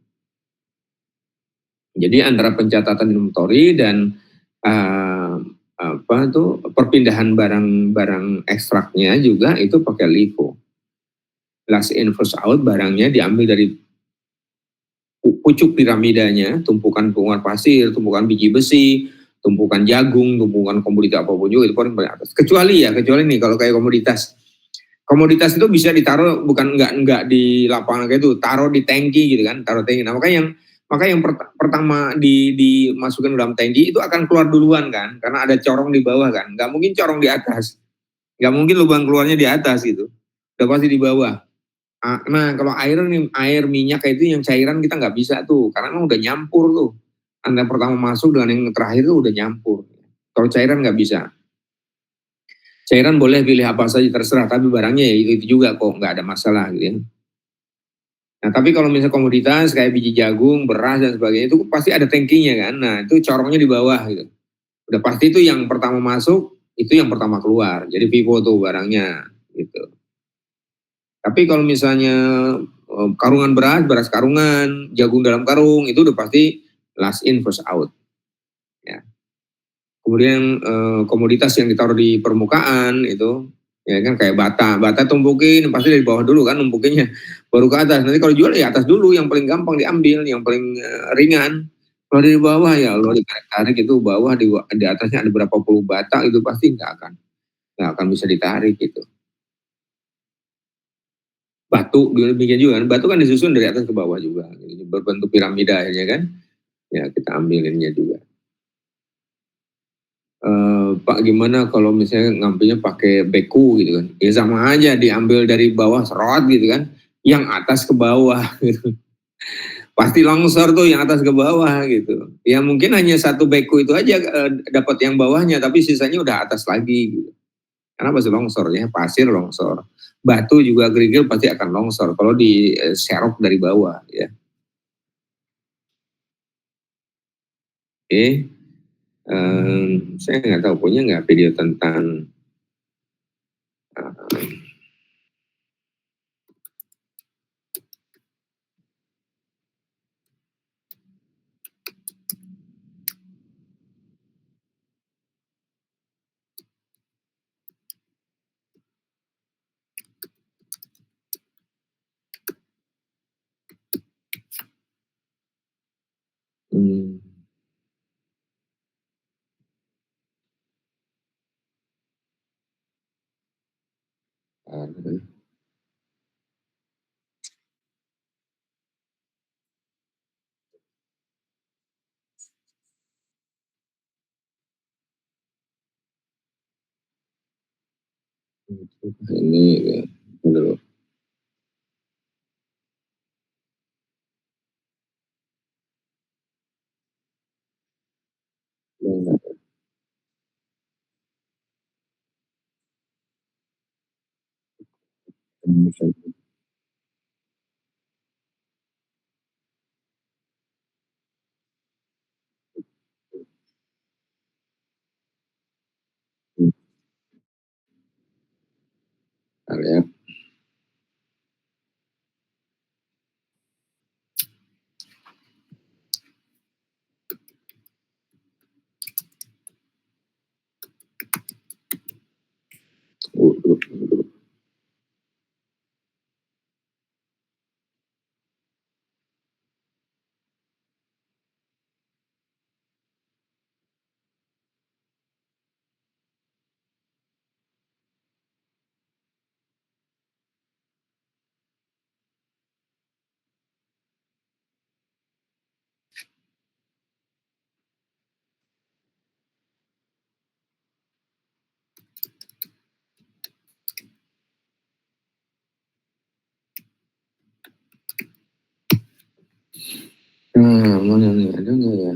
Jadi antara pencatatan inventory dan perpindahan barang-barang ekstraknya juga itu pakai LIFO. Last in first out barangnya diambil dari pucuk piramidanya, tumpukan-tumpukan pasir, tumpukan biji besi, tumpukan jagung, tumpukan komoditas apapun juga itu paling atas. Kecuali nih kalau kayak komoditas. Komoditas itu bisa ditaruh bukan nggak di lapangan kayak itu, taruh di tangki gitu kan, taruh tangki. Nah, makanya yang pertama dimasukin dalam tangki itu akan keluar duluan kan, karena ada corong di bawah kan. Nggak mungkin corong di atas. Nggak mungkin lubang keluarnya di atas gitu. Udah pasti di bawah. Nah, kalau air nih, air minyak kayak itu yang cairan kita nggak bisa tuh, karena emang udah nyampur tuh. Anda pertama masuk dengan yang terakhir tuh udah nyampur. Kalau cairan nggak bisa. Cairan boleh pilih apa saja terserah, tapi barangnya ya itu juga kok nggak ada masalah gitu ya. Nah, tapi kalau misalnya komoditas kayak biji jagung, beras dan sebagainya itu pasti ada tangkinya kan. Nah, itu corongnya di bawah gitu. Udah pasti itu yang pertama masuk, itu yang pertama keluar. Jadi pipo tuh barangnya gitu. Tapi kalau misalnya karungan beras, beras karungan, jagung dalam karung itu udah pasti last in first out. Ya. Kemudian komoditas yang ditaruh di permukaan itu ya kan kayak bata tumpukin pasti dari bawah dulu kan numpukinnya baru ke atas. Nanti kalau jual ya atas dulu yang paling gampang diambil, yang paling ringan. Kalau dari bawah ya Allah ditarik itu bawah di atasnya ada berapa puluh bata itu pasti nggak akan bisa ditarik gitu. Batu demikian juga kan, batu kan disusun dari atas ke bawah juga, gitu. Berbentuk piramida akhirnya kan, ya kita ambilinnya juga. Pak gimana kalau misalnya ngambilnya pakai beku gitu kan, ya sama aja diambil dari bawah serot gitu kan, yang atas ke bawah gitu. Pasti longsor tuh yang atas ke bawah gitu. Ya mungkin hanya satu beku itu aja dapat yang bawahnya, tapi sisanya udah atas lagi gitu. Karena pasti longsornya, pasir longsor. Batu juga kerikil pasti akan longsor kalau di serok dari bawah ya. Oke, saya nggak tahu punya nggak video tentang hmm, ini ya, dulu. Ya. Nah, mana nih ada nggak ya?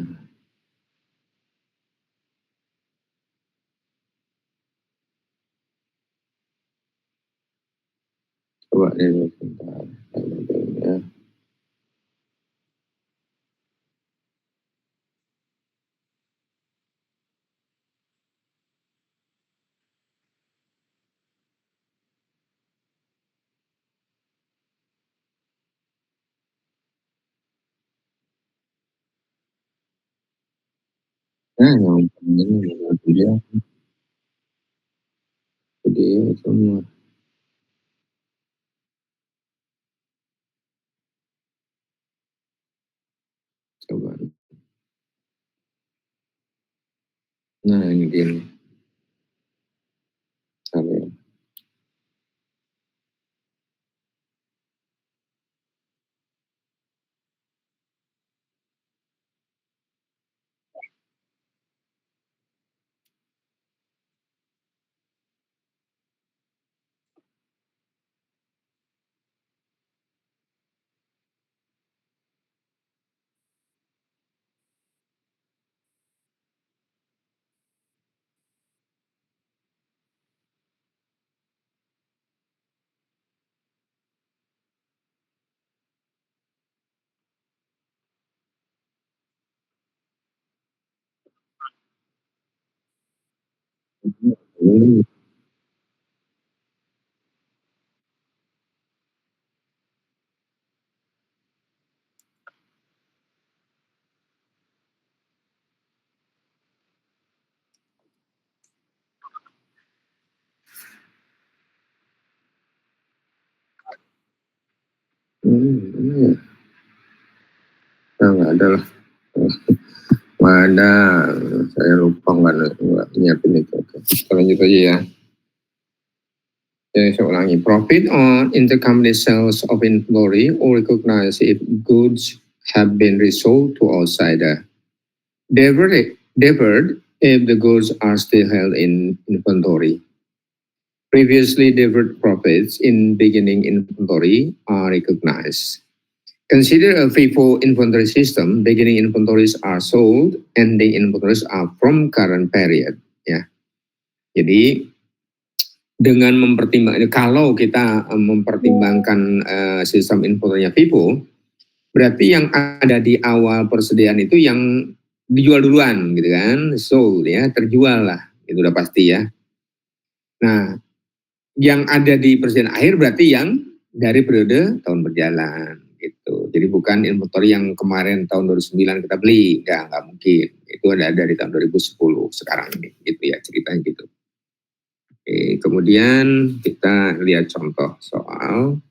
Coba deh sebentar. Ya. Nah, yang ini video semua. Nah, ini dia nih. Oke. Hmm. Hmm. Nggak ada lah. Nggak ada. Saya lupa nggak nyiapin itu. Oke. Kita lanjut aja ya. Saya ulangi. Profit on intercompany sales of inventory or recognize if goods have been resold to outsider. Deferred if the goods are still held in inventory. Previously deferred profits in beginning inventory are recognized. Consider a FIFO inventory system. Beginning inventories are sold, ending inventories are from current period. Ya, jadi dengan mempertimbangkan, kalau kita mempertimbangkan sistem inventory-nya FIFO, berarti yang ada di awal persediaan itu yang dijual duluan, gitu kan, sold ya, terjual lah, itu udah pasti ya. Nah, yang ada di persediaan akhir berarti yang dari periode tahun berjalan gitu. Jadi bukan inventory yang kemarin tahun 2009 kita beli, nggak mungkin. Itu ada dari tahun 2010 sekarang ini, gitu ya ceritanya gitu. Oke, kemudian kita lihat contoh soal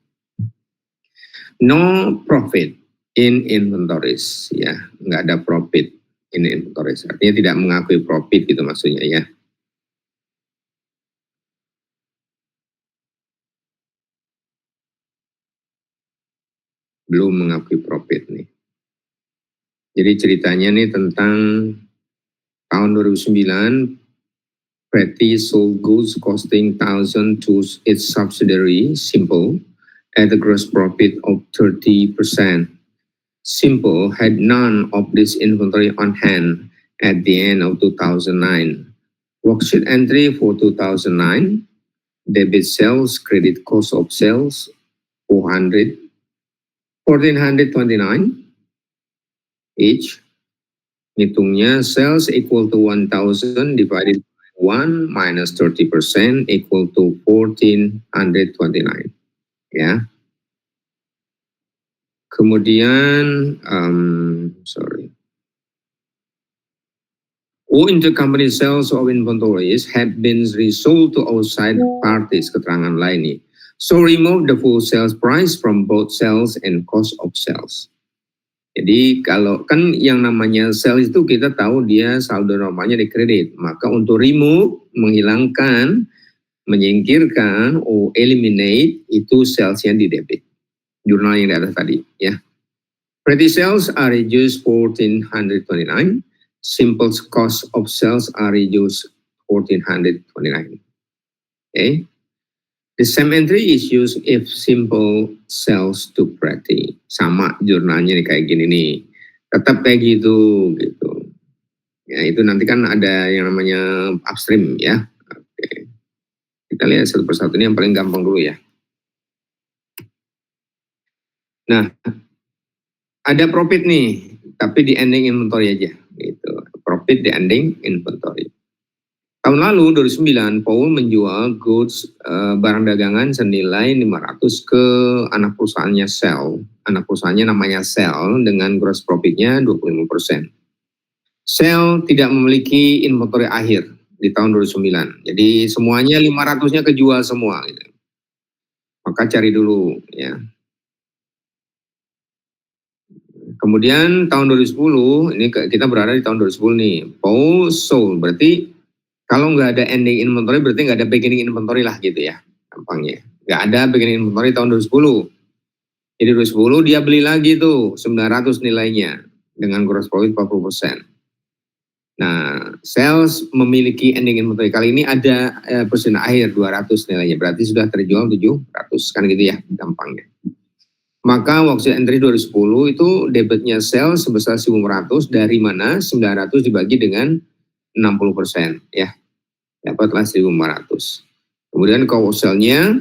no profit in inventories, ya, nggak ada profit in inventories. Artinya tidak mengakui profit gitu maksudnya ya. Belum mengakui profit nih. Jadi ceritanya nih tentang tahun 2009, Pretty sold goods costing 1,000 to its subsidiary, Simple, at a gross profit of 30%. Simple had none of this inventory on hand at the end of 2009. Worksheet entry for 2009, debit sales, credit cost of sales, 400, 1,429 each. Hitungnya sales equal to 1,000 divided by 1 minus 30% equal to 1,429. Ya. Kemudian, all intercompany sales of inventories have been resold to outside parties, keterangan lain nih. So remove the full sales price from both sales and cost of sales. Jadi kalau kan yang namanya sales itu kita tahu dia saldo normalnya di kredit. Maka untuk remove, menghilangkan, menyingkirkan, or eliminate itu salesnya di debit. Jurnal yang di atas tadi ya. Pretty sales are reduced 1,429. Simple cost of sales are reduced 1,429. Okay. The same entry is used if simple sells to Pretty. Sama jurnalnya nih kayak gini nih. Tetap kayak gitu gitu. Ya itu nanti kan ada yang namanya upstream ya. Oke. Kita lihat satu persatu, ini yang paling gampang dulu ya. Nah, ada profit nih, tapi di ending inventory aja gitu. Profit di ending inventory. Tahun lalu 2009 Paul menjual goods barang dagangan senilai 500 ke anak perusahaannya Shell. Anak perusahaannya namanya Shell dengan gross profitnya 25%. Shell tidak memiliki inventory akhir di tahun 2009. Jadi semuanya 500-nya kejual semua gitu. Maka cari dulu ya. Kemudian tahun 2010, ini kita berada di tahun 2010 nih, post sold, berarti kalau nggak ada ending inventory berarti nggak ada beginning inventory lah gitu ya, gampangnya. Nggak ada beginning inventory tahun 2010. Jadi 2010 dia beli lagi tuh 900 nilainya dengan gross profit 40%. Nah, sales memiliki ending inventory. Kali ini ada persen akhir 200 nilainya, berarti sudah terjual 700, kan gitu ya gampangnya. Maka waktu entry 2010 itu debitnya sales sebesar 1.500, dari mana 900 dibagi dengan 60% ya, dapatlah 1.500. Kemudian cost sell-nya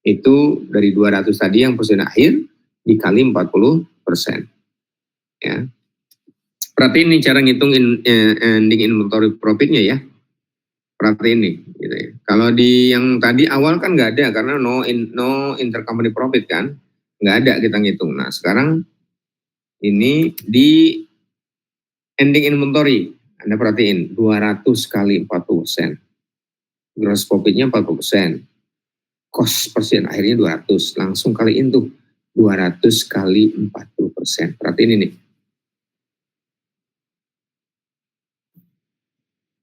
itu dari 200 tadi yang persen akhir dikali 40% ya. Perhatiin nih cara ngitung ending inventory profitnya ya. Perhatiin nih gitu ya. Kalau di yang tadi awal kan nggak ada karena no intercompany profit kan, nggak ada kita ngitung. Nah sekarang ini di ending inventory, Anda perhatiin 200 kali 40%, gross profitnya 40%, cost persen akhirnya 200, langsung kaliin tuh 200 kali 40%. Perhatiin ini.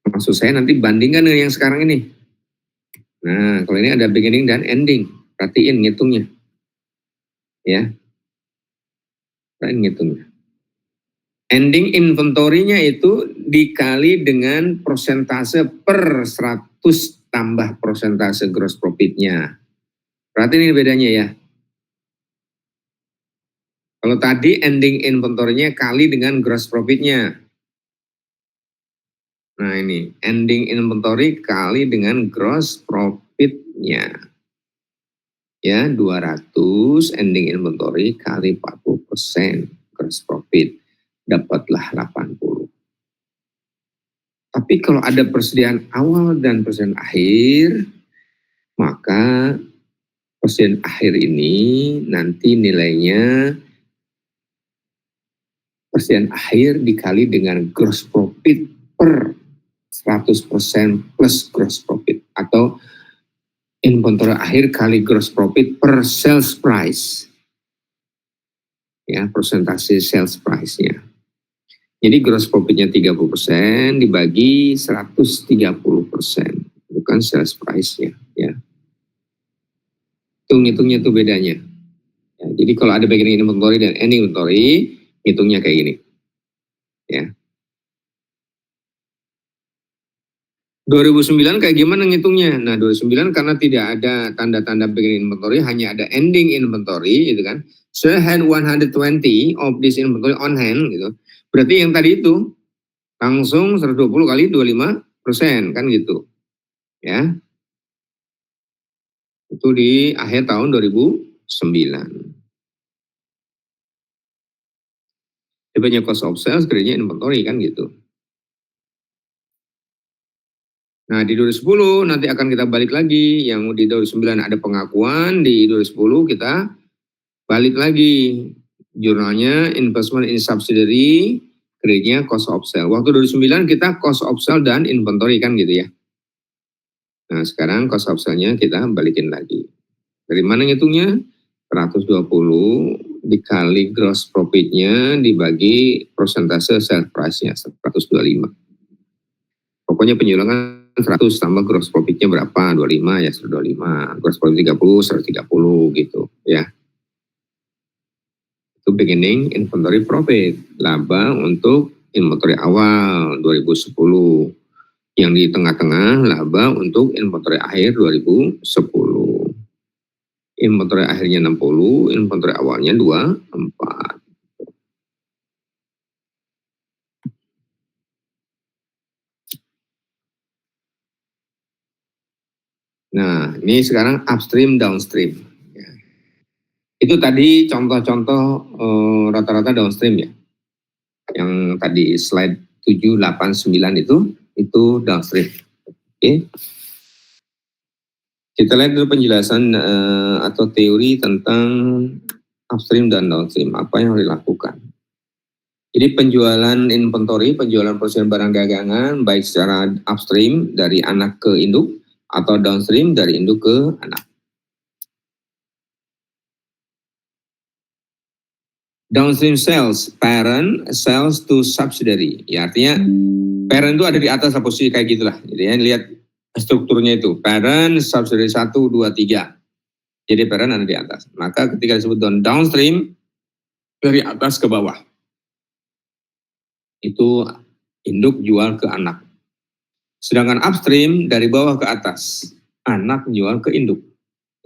Maksud saya nanti bandingkan dengan yang sekarang ini. Nah, kalau ini ada beginning dan ending, perhatiin ngitungnya. Ya, perhatiin ngitungnya. Ending inventory-nya itu dikali dengan persentase per 100 tambah persentase gross profit-nya. Perhatiin ini bedanya ya. Kalau tadi ending inventory-nya kali dengan gross profit-nya. Nah ini, ending inventory kali dengan gross profit-nya. Ya, 200 ending inventory kali 40% gross profit. Dapatlah 80. Tapi kalau ada persediaan awal dan persediaan akhir, maka persediaan akhir ini nanti nilainya persediaan akhir dikali dengan gross profit per 100% plus gross profit, atau inventory akhir kali gross profit per sales price. Ya, persentase sales price-nya. Jadi gross profit-nya 30% dibagi 130%, bukan sales price-nya ya. Hitungnya tuh bedanya. Ya, jadi kalau ada beginning inventory dan ending inventory, hitungnya kayak gini. Ya. 2009 kayak gimana ngitungnya? Nah, 2009 karena tidak ada tanda-tanda beginning inventory, hanya ada ending inventory gitu kan. So I had 120 of this inventory on hand gitu. Berarti yang tadi itu langsung 120 kali 25% kan gitu. Ya. Itu di akhir tahun 2009. Debitnya cost of sales, kreditnya inventory kan gitu. Nah di 2010 nanti akan kita balik lagi, yang di 2009 ada pengakuan, di 2010 kita balik lagi. Jurnalnya investment in subsidiary, kreditnya cost of sale. Waktu 2009 kita cost of sale dan inventory kan gitu ya. Nah sekarang cost of sale-nya kita balikin lagi. Dari mana ngitungnya? 120 dikali gross profit-nya dibagi persentase sales price-nya 125. Pokoknya penjualan 100 tambah gross profit-nya berapa? 25 ya 125. Gross profit 30, 130 gitu ya. Itu beginning inventory profit, laba untuk inventory awal 2010. Yang di tengah-tengah laba untuk inventory akhir 2010. Inventory akhirnya 60, inventory awalnya 24. Nah, ini sekarang upstream, downstream. Ya. Itu tadi contoh-contoh rata-rata downstream ya. Yang tadi slide 7, 8, 9 itu downstream. Oke. Kita lihat dulu penjelasan atau teori tentang upstream dan downstream. Apa yang harus dilakukan. Jadi penjualan inventory, penjualan persediaan barang dagangan, baik secara upstream dari anak ke induk, atau downstream dari induk ke anak. Downstream sales, parent sales to subsidiary. Ya, artinya parent itu ada di atas posisi kayak gitulah. Gitu ya. Lihat strukturnya itu. Parent, subsidiary 1, 2, 3. Jadi parent ada di atas. Maka ketika disebut downstream, dari atas ke bawah. Itu induk jual ke anak. Sedangkan upstream dari bawah ke atas. Anak jual ke induk.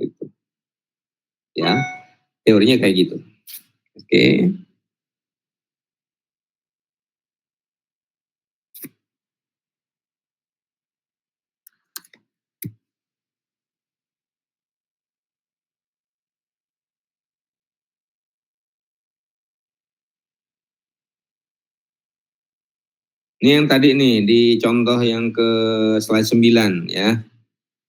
Gitu. Ya, teorinya kayak gitu. Oke. Ini yang tadi nih di contoh yang ke slide 9 ya.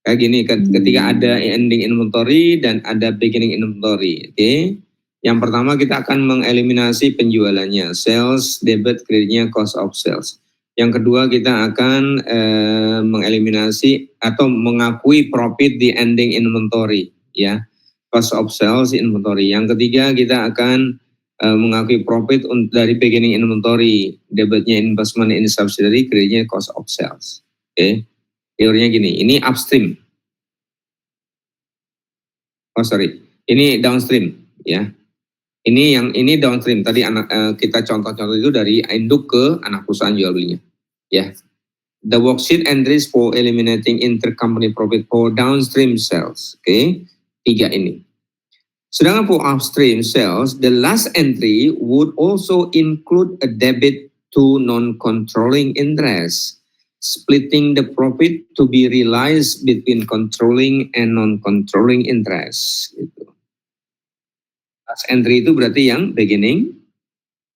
Kayak gini, ketika ada ending inventory dan ada beginning inventory. Oke. Yang pertama kita akan mengeliminasi penjualannya, sales, debit, kreditnya, cost of sales. Yang kedua kita akan mengeliminasi atau mengakui profit di ending inventory ya, cost of sales inventory. Yang ketiga kita akan mengakui profit dari beginning inventory, debitnya investment in subsidiary, kreditnya cost of sales. Oke. Teorinya gini, ini upstream. Oh sorry, ini downstream ya. Ini downstream. Tadi kita contoh-contoh itu dari induk ke anak perusahaan jual belinya. Ya. The worksheet entries for eliminating intercompany profit for downstream sales. Oke. 3 ini. Sedangkan for upstream sales, the last entry would also include a debit to non-controlling interest, splitting the profit to be realized between controlling and non-controlling interest. Gitu. Last entry itu berarti yang beginning,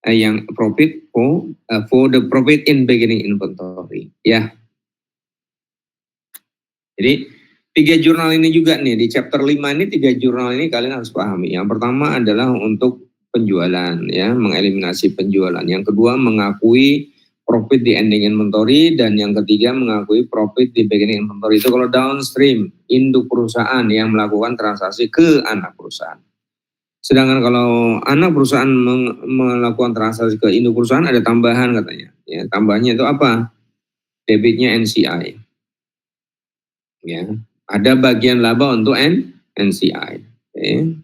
yang profit for the profit in beginning inventory. Ya. Jadi 3 jurnal ini juga nih, di chapter 5 ini 3 jurnal ini kalian harus pahami. Yang pertama adalah untuk penjualan ya, mengeliminasi penjualan. Yang kedua mengakui profit di ending inventory, dan yang ketiga mengakui profit di beginning inventory. Itu kalau downstream, induk perusahaan yang melakukan transaksi ke anak perusahaan. Sedangkan kalau anak perusahaan melakukan transaksi ke induk perusahaan ada tambahan katanya. Ya, tambahannya itu apa? Debitnya NCI. Ya. Ada bagian laba untuk NCI. Okay.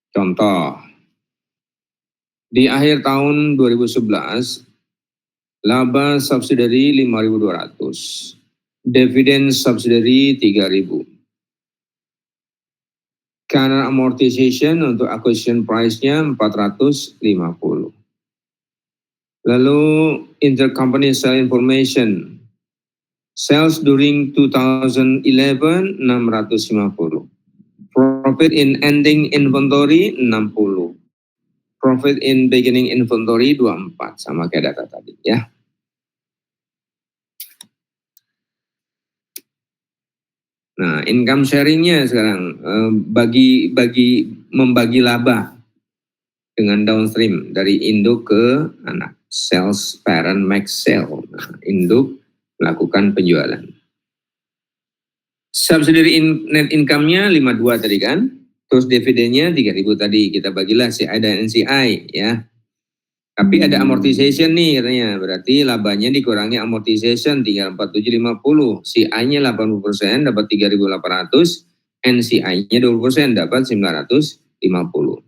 Contoh, di akhir tahun 2011, laba subsidiary 5.200, dividen subsidiary 3.000. Current amortization untuk acquisition price-nya 450. Lalu intercompany sale information, sales during 2011 650. Profit in ending inventory 60. Profit in beginning inventory 24, sama kayak data tadi ya. Nah, income sharingnya sekarang membagi laba dengan downstream dari induk ke anak. Sales parent make sale. Nah, induk melakukan penjualan. Subsidiary net income-nya 52 tadi kan. Terus dividennya 3.000 tadi. Kita bagilah CI dan NCI ya. Tapi ada amortization nih katanya. Berarti labanya dikurangi amortization 34750. CI-nya 80% dapat 3.800. NCI-nya 20% dapat 950.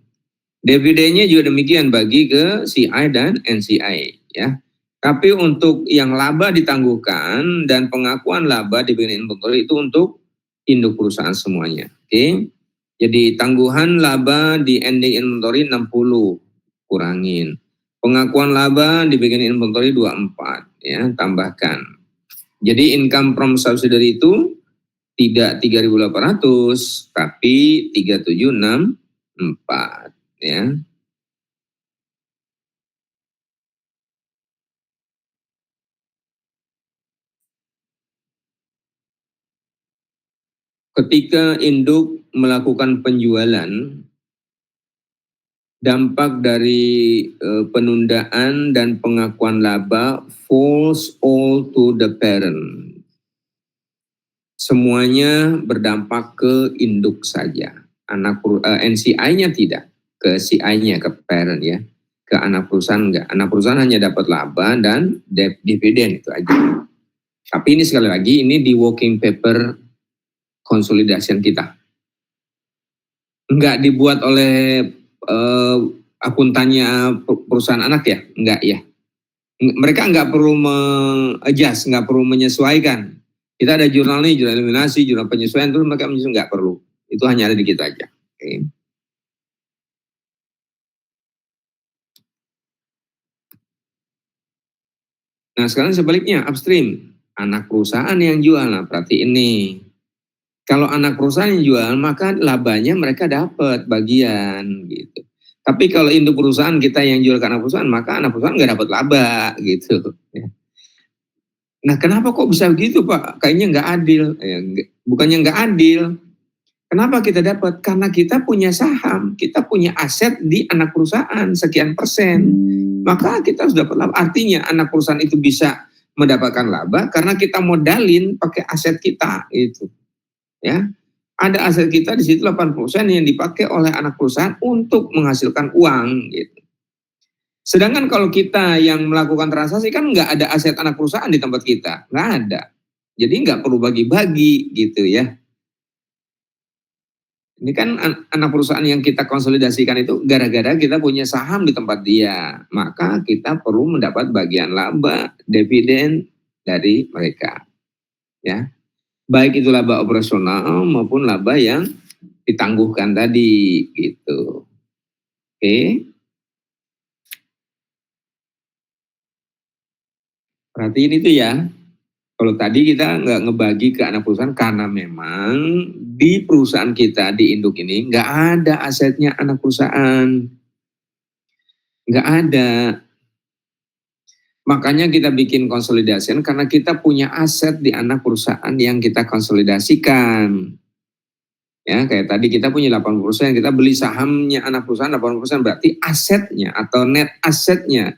Dividennya juga demikian, bagi ke CI dan NCI ya. Tapi untuk yang laba ditangguhkan dan pengakuan laba di beginning inventory itu untuk induk perusahaan semuanya. Oke. Jadi tangguhan laba di ending inventory 60 kurangin. Pengakuan laba di beginning inventory 24 ya, tambahkan. Jadi income from subsidiary itu tidak 3.800 tapi 3.764 ya. Ketika induk melakukan penjualan, dampak dari penundaan dan pengakuan laba falls all to the parent. semuanya berdampak ke induk saja. NCI-nya tidak, ke CI-nya, ke parent ya. Ke anak perusahaan enggak. Anak perusahaan hanya dapat laba dan dividen, itu aja. Tapi ini sekali lagi, ini di working paper consolidation kita. Enggak dibuat oleh akuntannya perusahaan anak ya? Enggak ya. Mereka enggak perlu adjust, enggak perlu menyesuaikan. Kita ada jurnal nih, jurnal eliminasi, jurnal penyesuaian, terus mereka menyesuaikan, enggak perlu. Itu hanya ada di kita aja. Okay. Nah sekarang sebaliknya, upstream. Anak perusahaan yang jual, nah perhatiin nih. Kalau anak perusahaan yang jual, maka labanya mereka dapat bagian gitu. Tapi kalau induk perusahaan kita yang jual ke anak perusahaan, maka anak perusahaan nggak dapat laba gitu. Nah kenapa kok bisa begitu Pak? Kayaknya nggak adil. Bukannya nggak adil. Kenapa kita dapat? Karena kita punya saham, kita punya aset di anak perusahaan sekian persen. Maka kita harus dapat laba. Artinya anak perusahaan itu bisa mendapatkan laba karena kita modalin pakai aset kita itu. Ya. Ada aset kita di situ 80% yang dipakai oleh anak perusahaan untuk menghasilkan uang gitu. Sedangkan kalau kita yang melakukan transaksi kan nggak ada aset anak perusahaan di tempat kita, nggak ada. Jadi nggak perlu bagi-bagi gitu ya. Ini kan anak perusahaan yang kita konsolidasikan itu gara-gara kita punya saham di tempat dia, maka kita perlu mendapat bagian laba, dividen dari mereka, ya. Baik itu laba operasional maupun laba yang ditangguhkan tadi gitu. Oke. Perhatiin itu ya. Kalau tadi kita nggak ngebagi ke anak perusahaan karena memang di perusahaan kita di induk ini nggak ada asetnya anak perusahaan. Nggak ada. Makanya kita bikin konsolidasi karena kita punya aset di anak perusahaan yang kita konsolidasikan. Ya, kayak tadi kita punya 80%, kita beli sahamnya anak perusahaan 80%, berarti asetnya atau net asetnya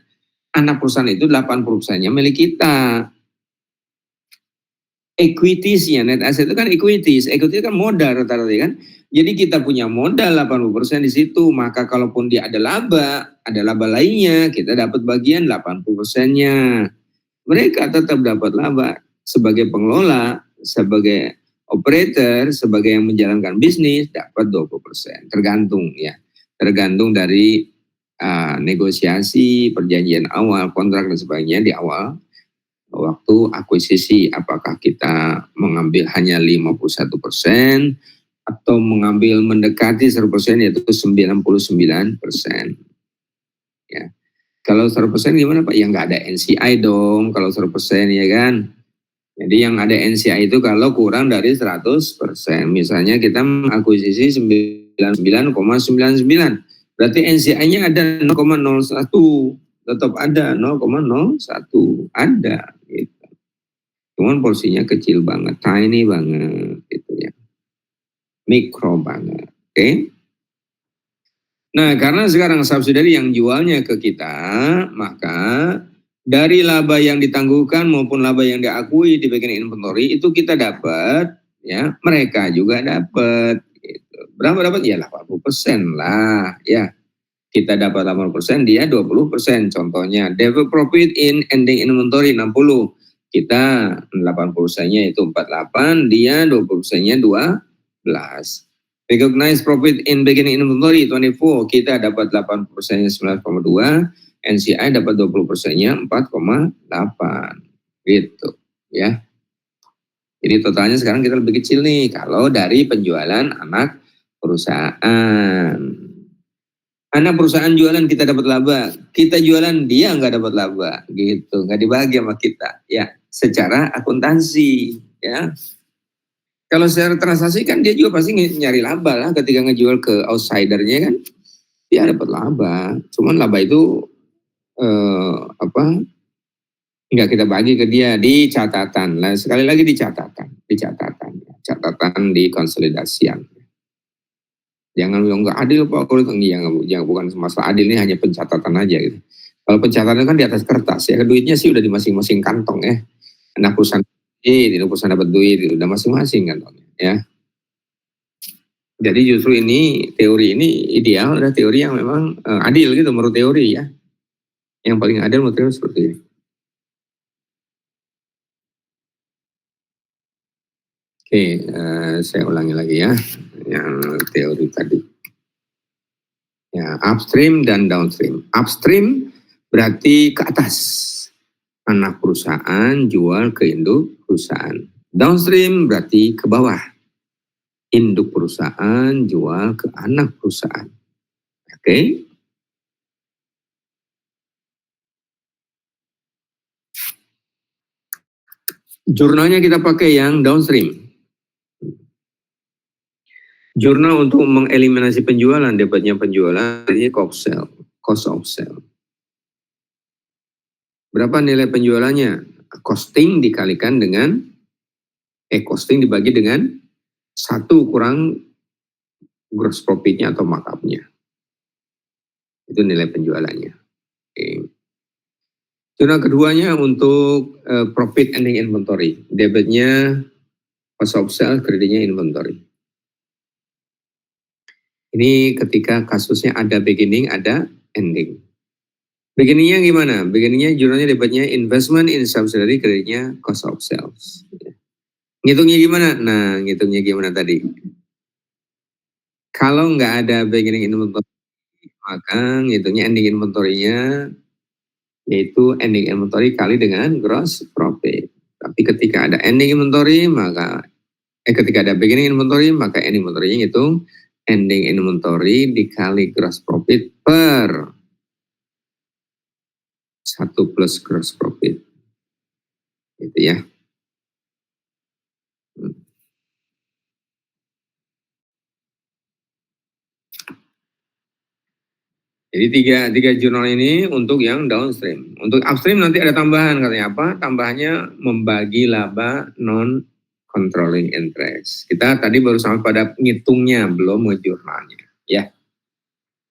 anak perusahaan itu 80%-nya milik kita. Equities-nya, net asset itu kan equities kan modal rata-rata kan. Jadi kita punya modal 80% di situ, maka kalaupun dia ada laba lainnya, kita dapat bagian 80%-nya. Mereka tetap dapat laba sebagai pengelola, sebagai operator, sebagai yang menjalankan bisnis dapat 20%. Tergantung ya. Tergantung dari negosiasi, perjanjian awal, kontrak dan sebagainya di awal. Waktu akuisisi, apakah kita mengambil hanya 51% atau mengambil mendekati 100% yaitu 99%. Ya. Kalau 100% gimana Pak? Ya nggak ada NCI dong kalau 100% ya kan. Jadi yang ada NCI itu kalau kurang dari 100%. Misalnya kita mengakuisisi 99,99. Berarti NCI-nya ada 0,01. Tetap ada 0,01. Ada gitu. Cuman porsinya kecil banget, tiny banget gitu ya. Mikro banget. Oke. Nah, karena sekarang subsidiary yang jualnya ke kita, maka dari laba yang ditangguhkan maupun laba yang diakui di bagian inventory itu kita dapat, ya, mereka juga dapat. Gitu. Berapa dapat? Ya 80% lah, ya. Kita dapat 80%, dia 20%. Contohnya, develop profit in ending inventory 60. Kita 80%-nya itu 48, dia 20%-nya 12. Recognize profit in beginning inventory 24, kita dapat 80%-nya 9,2, NCI dapat 20%-nya 4,8. Gitu ya. Jadi totalnya sekarang kita lebih kecil nih kalau dari penjualan anak perusahaan. Anak perusahaan jualan kita dapat laba, kita jualan dia nggak dapat laba, gitu, nggak dibagi sama kita, ya, secara akuntansi, ya. Kalau secara transaksi kan dia juga pasti nyari laba lah ketika ngejual ke outsidernya kan, dia dapat laba, cuman laba itu nggak kita bagi ke dia di catatan, lah sekali lagi di catatan di konsolidasian. Jangan bilang nggak adil Pak, kalau yang bukan masalah adil, ini hanya pencatatan aja gitu. Kalau pencatatan kan di atas kertas ya, duitnya sih udah di masing-masing kantong ya. Anak perusahaan induk perusahaan dapat duit, itu udah masing-masing kan, ya. Jadi justru ini teori ini ideal, adalah teori yang memang adil gitu menurut teori ya. Yang paling adil menurut teori seperti ini. Oke, saya ulangi lagi ya, yang teori tadi. Ya, upstream dan downstream. Upstream berarti ke atas. Anak perusahaan jual ke induk perusahaan. Downstream berarti ke bawah. Induk perusahaan jual ke anak perusahaan. Oke. Jurnalnya kita pakai yang downstream. Jurnal untuk mengeliminasi penjualan, dapatnya penjualan, ini cost of sale. Berapa nilai penjualannya? Costing dikalikan dengan, costing dibagi dengan 1 kurang gross profitnya atau markupnya. Itu nilai penjualannya. Oke. Jurnal keduanya untuk profit ending inventory. Debitnya cost of sale, kreditnya inventory. Ini ketika kasusnya ada beginning, ada ending. Beginningnya gimana? Beginningnya jurnalnya debitnya investment in subsidiary, kreditnya cost of sales. Ngitungnya gimana? Nah, ngitungnya gimana tadi? Kalau nggak ada beginning inventory, maka ngitungnya ending inventory-nya yaitu ending inventory kali dengan gross profit. Tapi ketika ada ending inventory, maka ketika ada beginning inventory, maka ending inventory-nya ngitung ending inventory dikali gross profit per 1 plus gross profit. Gitu ya. Jadi tiga jurnal ini untuk yang downstream. Untuk upstream nanti ada tambahan, katanya apa? Tambahannya membagi laba non controlling interest. Kita tadi baru sampai pada ngitungnya, belum ngejurnalnya. Ya.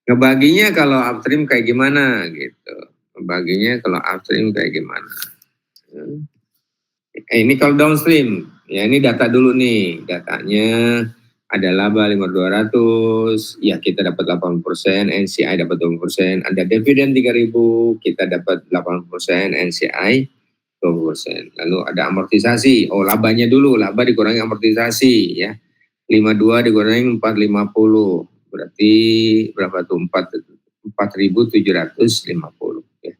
Ngebaginya kalau upstream kayak gimana gitu. Ngebaginya kalau upstream kayak gimana. Ini kalau downstream, ya ini data dulu nih. Datanya ada laba 5.200, ya kita dapat 80%, NCI dapat 20%, ada dividen 3.000, kita dapat 80%, NCI 20%. Lalu ada amortisasi, labanya dulu, laba dikurangi amortisasi ya. 52 dikurangi 450, berarti berapa tuh? 4.750 ya.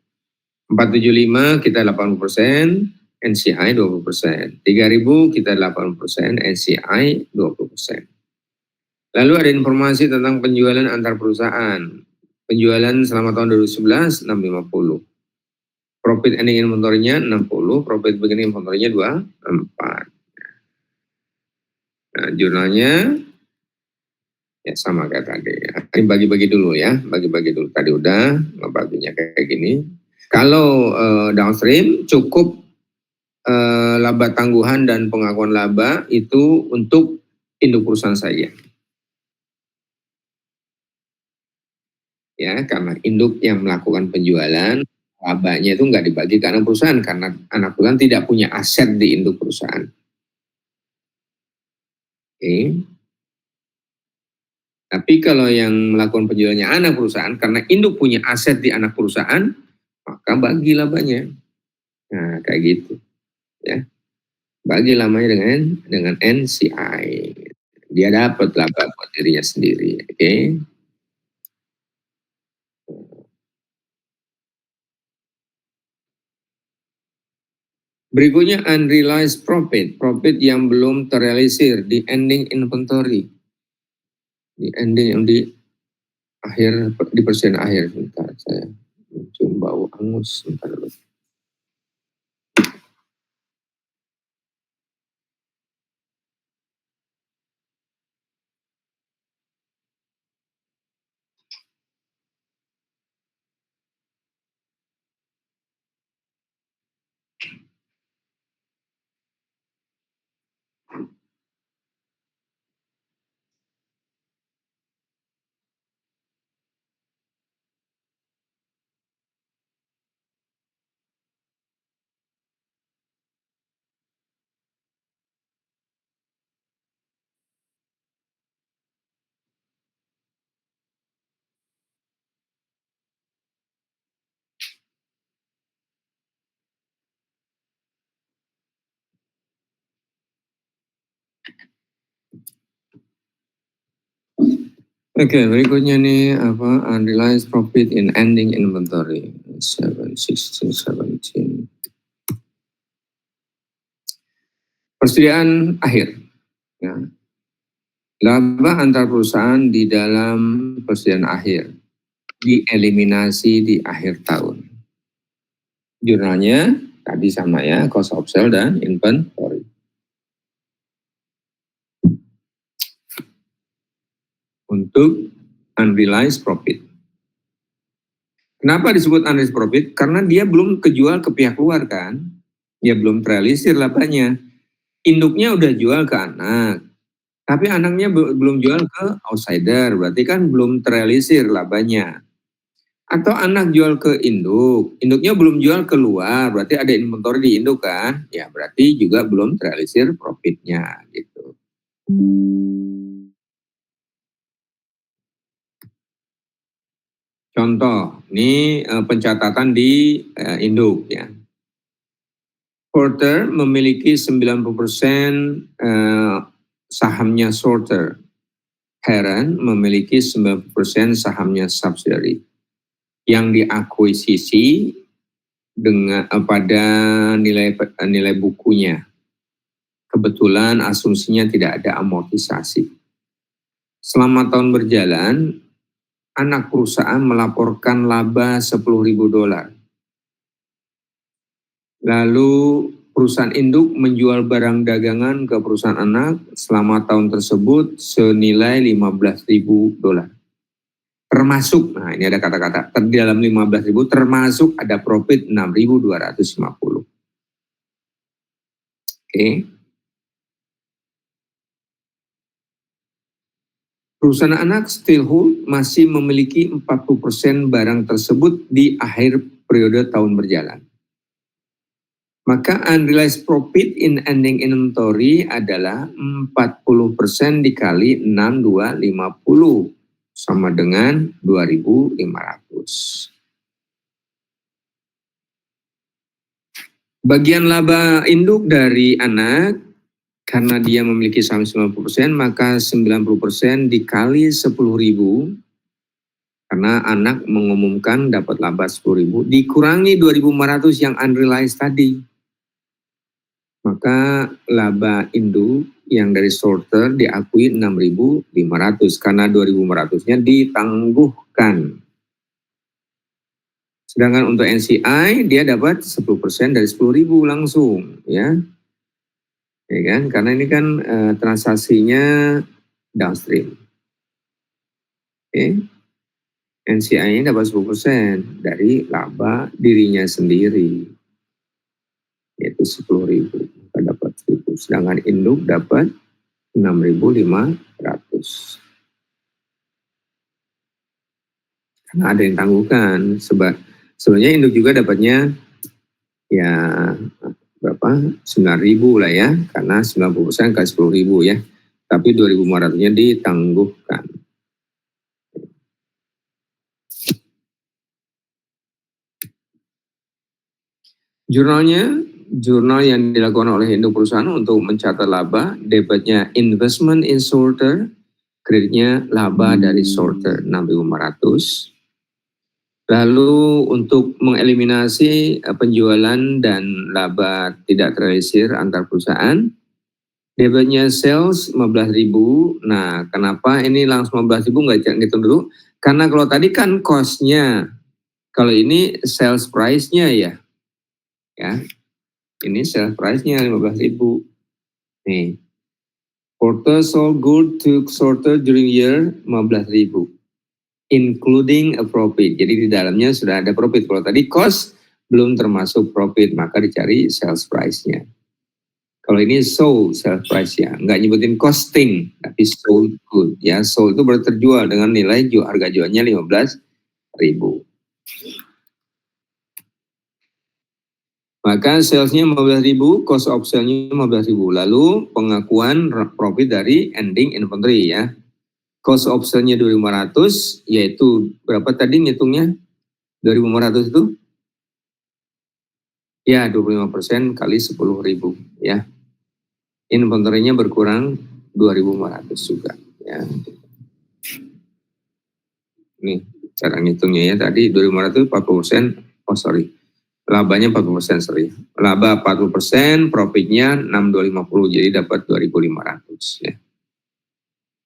475 kita 80%, NCI 20%. 3.000 kita 80%, NCI 20%. Lalu ada informasi tentang penjualan antar perusahaan. Penjualan selama tahun 2011 650. Profit ending inventory-nya 60, profit beginning inventory-nya 24. Nah, jurnalnya ya sama kayak tadi. Ini bagi-bagi dulu ya, bagi-bagi dulu. Tadi udah ngebaginya kayak gini. Kalau downstream cukup laba tangguhan dan pengakuan laba itu untuk induk perusahaan saja. Ya, karena induk yang melakukan penjualan, labanya itu nggak dibagi ke anak perusahaan karena anak perusahaan tidak punya aset di induk perusahaan. Oke. Tapi kalau yang melakukan penjualannya anak perusahaan, karena induk punya aset di anak perusahaan, maka bagi labanya. Nah, kayak gitu. Ya. Bagi labanya dengan NCI. Dia dapat laba buat dirinya sendiri. Oke. Berikutnya unrealized profit, profit yang belum terrealisir di ending inventory. Di ending di akhir, di persen akhir. Sebentar, saya mencium bau angus. Sebentar dulu. Oke, berikutnya nih apa unrealized profit in ending inventory 7, 16, 17. Persediaan akhir. Ya. Laba antar perusahaan di dalam persediaan akhir dieliminasi di akhir tahun. Jurnalnya tadi sama ya, cost of sale dan inventory. Untuk unrealized profit. Kenapa disebut unrealized profit? Karena dia belum kejual ke pihak luar kan. Dia belum terrealisir labanya. Induknya udah jual ke anak. Tapi anaknya belum jual ke outsider. Berarti kan belum terrealisir labanya. Atau anak jual ke induk. Induknya belum jual keluar. Berarti ada inventory di induk kan. Ya berarti juga belum terrealisir profitnya gitu. Contoh, ini pencatatan di induk ya. Porter memiliki 90% sahamnya Sorter. Heron memiliki 90% sahamnya subsidiary. Yang diakuisisi dengan pada nilai bukunya. Kebetulan asumsinya tidak ada amortisasi. Selama tahun berjalan, anak perusahaan melaporkan laba $10.000. Lalu perusahaan induk menjual barang dagangan ke perusahaan anak selama tahun tersebut senilai $15.000. Termasuk, nah ini ada kata-kata, di dalam 15.000 termasuk ada profit 6.250. Oke. Perusahaan anak Steelhold masih memiliki 40% barang tersebut di akhir periode tahun berjalan. Maka unrealized profit in ending inventory adalah 40% dikali 6.250 sama dengan 2.500. Bagian laba induk dari anak, karena dia memiliki saham 90%, maka 90% dikali 10.000, karena anak mengumumkan dapat laba 10.000, dikurangi 2.500 yang unrealized tadi. Maka laba induk yang dari Sorter diakui 6.500 karena 2.500-nya ditangguhkan. Sedangkan untuk NCI dia dapat 10% dari 10.000 langsung ya. Ya kan? Karena ini kan transaksinya downstream. Oke. NCI-nya dapat 10% dari laba dirinya sendiri. Yaitu 10.000. Dapat 1.000. Sedangkan induk dapat 6.500. Karena ada yang tangguhkan. Sebenarnya induk juga dapatnya ya berapa? 9.000 lah ya. Karena 90% kali 10.000 ya. Tapi 2.500-nya ditangguhkan. Jurnal yang dilakukan oleh induk perusahaan untuk mencatat laba, debitnya investment in Sorter, kreditnya laba dari Sorter 6.500. Lalu untuk mengeliminasi penjualan dan laba tidak terrealisir antar perusahaan, debitnya sales 15.000. Nah, kenapa ini langsung 15.000 nggak ngitung dulu? Karena kalau tadi kan cost-nya, kalau ini sales price-nya ya. Ini sales price-nya 15.000. Nih. Porter sold good to Sorter during year 15.000. Including a profit. Jadi di dalamnya sudah ada profit. Kalau tadi cost belum termasuk profit, maka dicari sales price-nya. Kalau ini sold sales price ya, nggak nyebutin costing, tapi sold good. Ya, sold itu berarti terjual dengan nilai harga jualnya 15.000. Maka salesnya 15.000, cost of sale-nya 15.000. Lalu pengakuan profit dari ending inventory ya. Cost of sale-nya 2.500, yaitu berapa tadi ngitungnya? 2.500 itu? Ya, 25% kali 10.000 ya. inventory-nya berkurang 2.500 juga ya. Nih cara ngitungnya ya, tadi 2.500 40%, oh sorry, labanya 40%, sorry. Laba 40%, profitnya 6.250, jadi dapat 2.500 ya.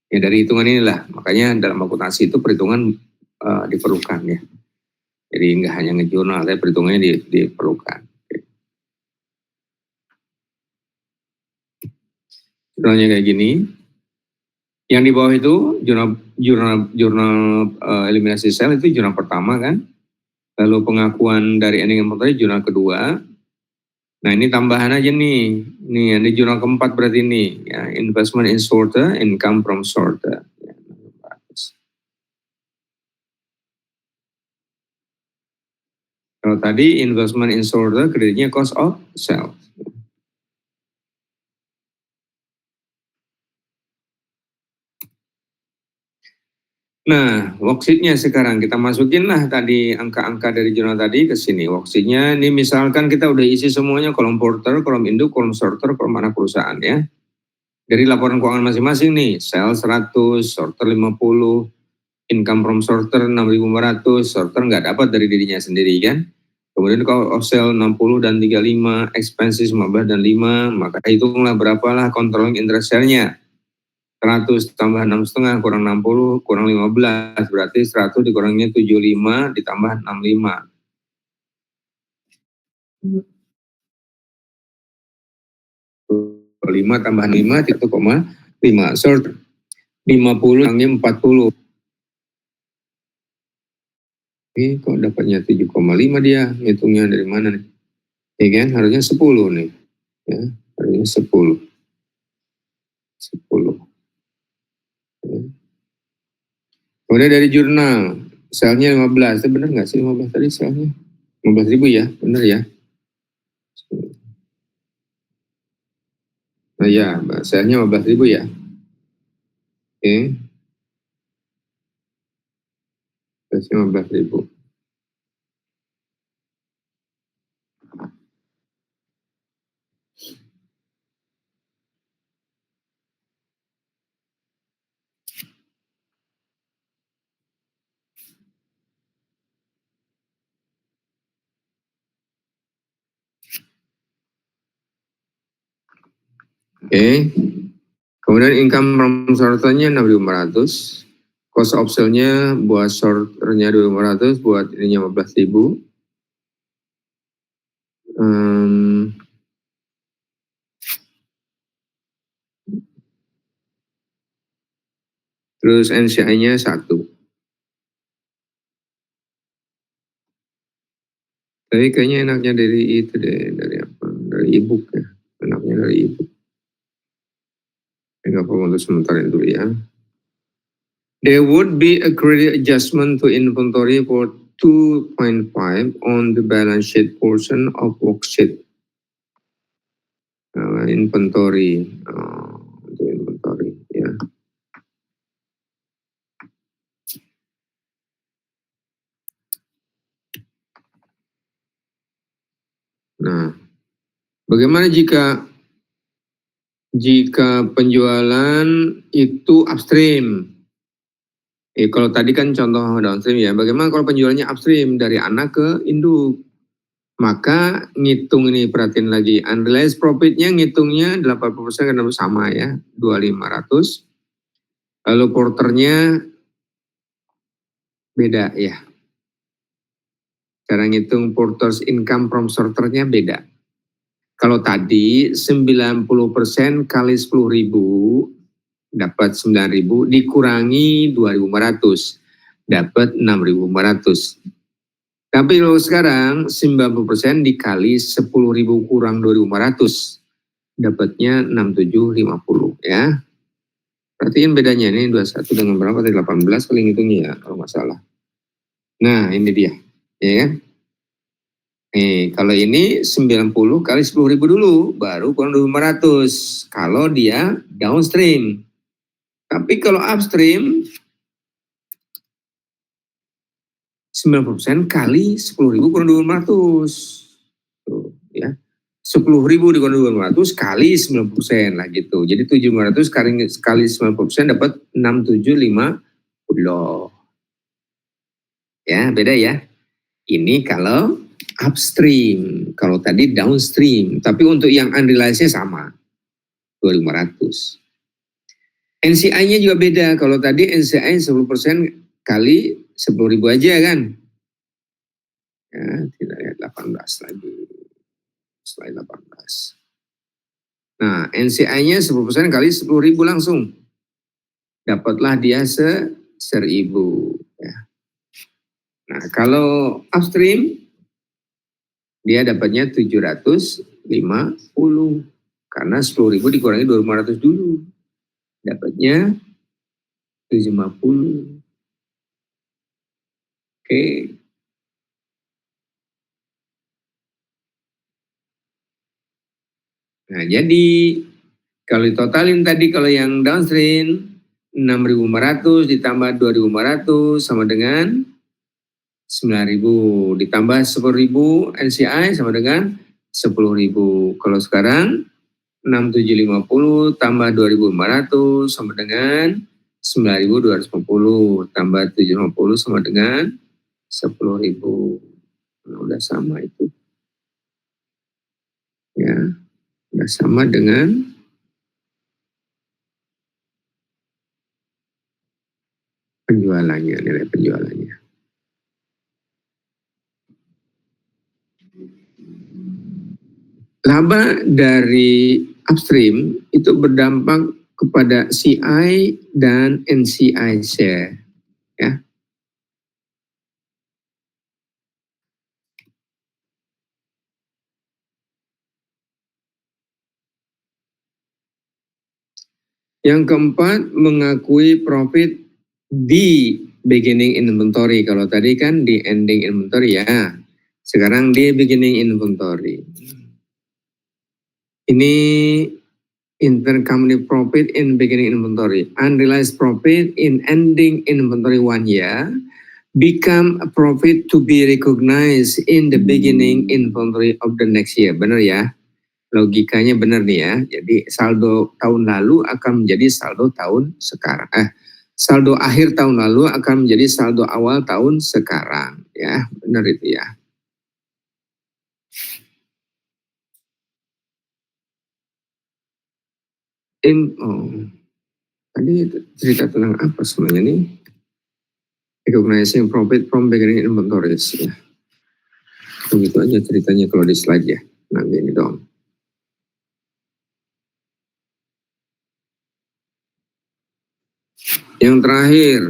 Ya dari hitungan inilah, makanya dalam akuntansi itu perhitungan diperlukan ya. Jadi nggak hanya ngejurnal, tapi perhitungannya diperlukan. Jurnalnya kayak gini. Yang di bawah itu jurnal eliminasi sel itu jurnal pertama kan. Lalu pengakuan dari ending inventory jurnal kedua. Nah ini tambahan aja nih. Nih ini jurnal keempat berarti ini ya, investment in sorter, income from sorter. Ya, kalau tadi investment in sorter kreditnya cost of sales. Nah, worksheet-nya sekarang kita masukin lah tadi angka-angka dari jurnal tadi ke sini. Worksheet-nya ini misalkan kita udah isi semuanya kolom porter, kolom induk, kolom sorter, kolom anak perusahaan ya. Dari laporan keuangan masing-masing nih, sales 100, sorter 50, income from sorter 6.500, sorter nggak dapat dari dirinya sendiri kan. Kemudian kalau of sale 60 dan 35, expenses 15 dan 5, maka hitunglah berapalah controlling interest share-nya. 100 tambah 6,5 kurang 60 kurang 15 berarti 100 dikurangnya 75 ditambah 65. 5 tambah 5 1,5 short 50 kurangnya 40. Ini kok dapatnya 7,5 dia, hitungnya dari mana nih? Ya kan harusnya 10 nih. Ya, harusnya 10. 10. Ya. Kemudian dari jurnal, selnya 15, itu benar nggak sih 15 tadi selnya? 15.000 ya, benar ya? Nah ya, selnya 15.000 ya. Oke, selnya 15.000. Oke, kemudian income from sorternya 6.500, cost of sale-nya buat sorternya 2.500, buat ininya 15.000. Terus NCI-nya 1. Tapi kayaknya enaknya dari itu deh, dari apa? Dari e-book ya, enaknya dari e-book. Enggak perlu untuk sementara dulu ya. There would be a credit adjustment to inventory for 2.5 on the balance sheet portion of worksheet. Inventory, inventory ya. Nah, bagaimana jika penjualan itu upstream? Kalau tadi kan contoh downstream ya. Bagaimana kalau penjualannya upstream dari anak ke induk? Maka ngitung ini, perhatiin lagi, unrealized profitnya ngitungnya 80% karena sama ya, 2.500. Lalu porternya beda ya. Cara ngitung porters income from sorternya beda. Kalau tadi 90% kali 10.000 dapat 9.000 dikurangi 2.500 dapat 6.500. Tapi kalau sekarang 90% dikali 10.000 kurang 2.500 dapatnya 6.750 ya. Perhatiin bedanya ini 21 dengan berapa tadi 18 kali ngitungnya ya kalau nggak salah. Nah ini dia ya kan. Kalau ini 90 kali 10.000 dulu baru kurang 2.500 kalau dia downstream. Tapi kalau upstream 90% kali 10.000 kurang 2.500. Tuh, ya. 10.000 dikali 200 kali 90% lah gitu. Jadi 7.500 kali 90% dapat 6.750. Ya, beda ya. Ini kalau upstream, kalau tadi downstream. Tapi untuk yang unrealized-nya sama, 2.500. NCI-nya juga beda. Kalau tadi NCI 10% kali 10.000 aja kan. Ya, tidak lihat 18 lagi. Slide 18. Nah, NCI-nya 10% kali 10.000 langsung. Dapatlah dia 1.000. Ya. Nah, kalau upstream, dia dapatnya 750. Karena 10.000 dikurangi 2.500 dulu. Dapatnya 750. Oke. Nah, jadi kalau ditotalin tadi, kalau yang downstream 6.500 ditambah 2.500 sama dengan 9.000, ditambah 10.000 NCI sama dengan 10.000. Kalau sekarang 6.750 tambah 2.500 sama dengan 9.250, tambah 750 sama dengan 10.000. Nah, udah sama itu. Ya, udah sama dengan penjualannya, nilai penjualannya. Laba dari upstream itu berdampak kepada CI dan NCI share. Ya. Yang keempat, mengakui profit di beginning inventory. Kalau tadi kan di ending inventory ya. Sekarang di beginning inventory. Ini intercompany profit in beginning inventory. Unrealized profit in ending inventory 1 year become a profit to be recognized in the beginning inventory of the next year. Benar ya? Logikanya benar nih ya. Jadi saldo tahun lalu akan menjadi saldo tahun sekarang. Saldo akhir tahun lalu akan menjadi saldo awal tahun sekarang. Ya, benar itu ya. Tadi cerita tentang apa sebenarnya nih? Recognizing profit from beginning inventories. Ya. Begitu aja ceritanya kalau di slide ya. Nah, gini dong. Yang terakhir,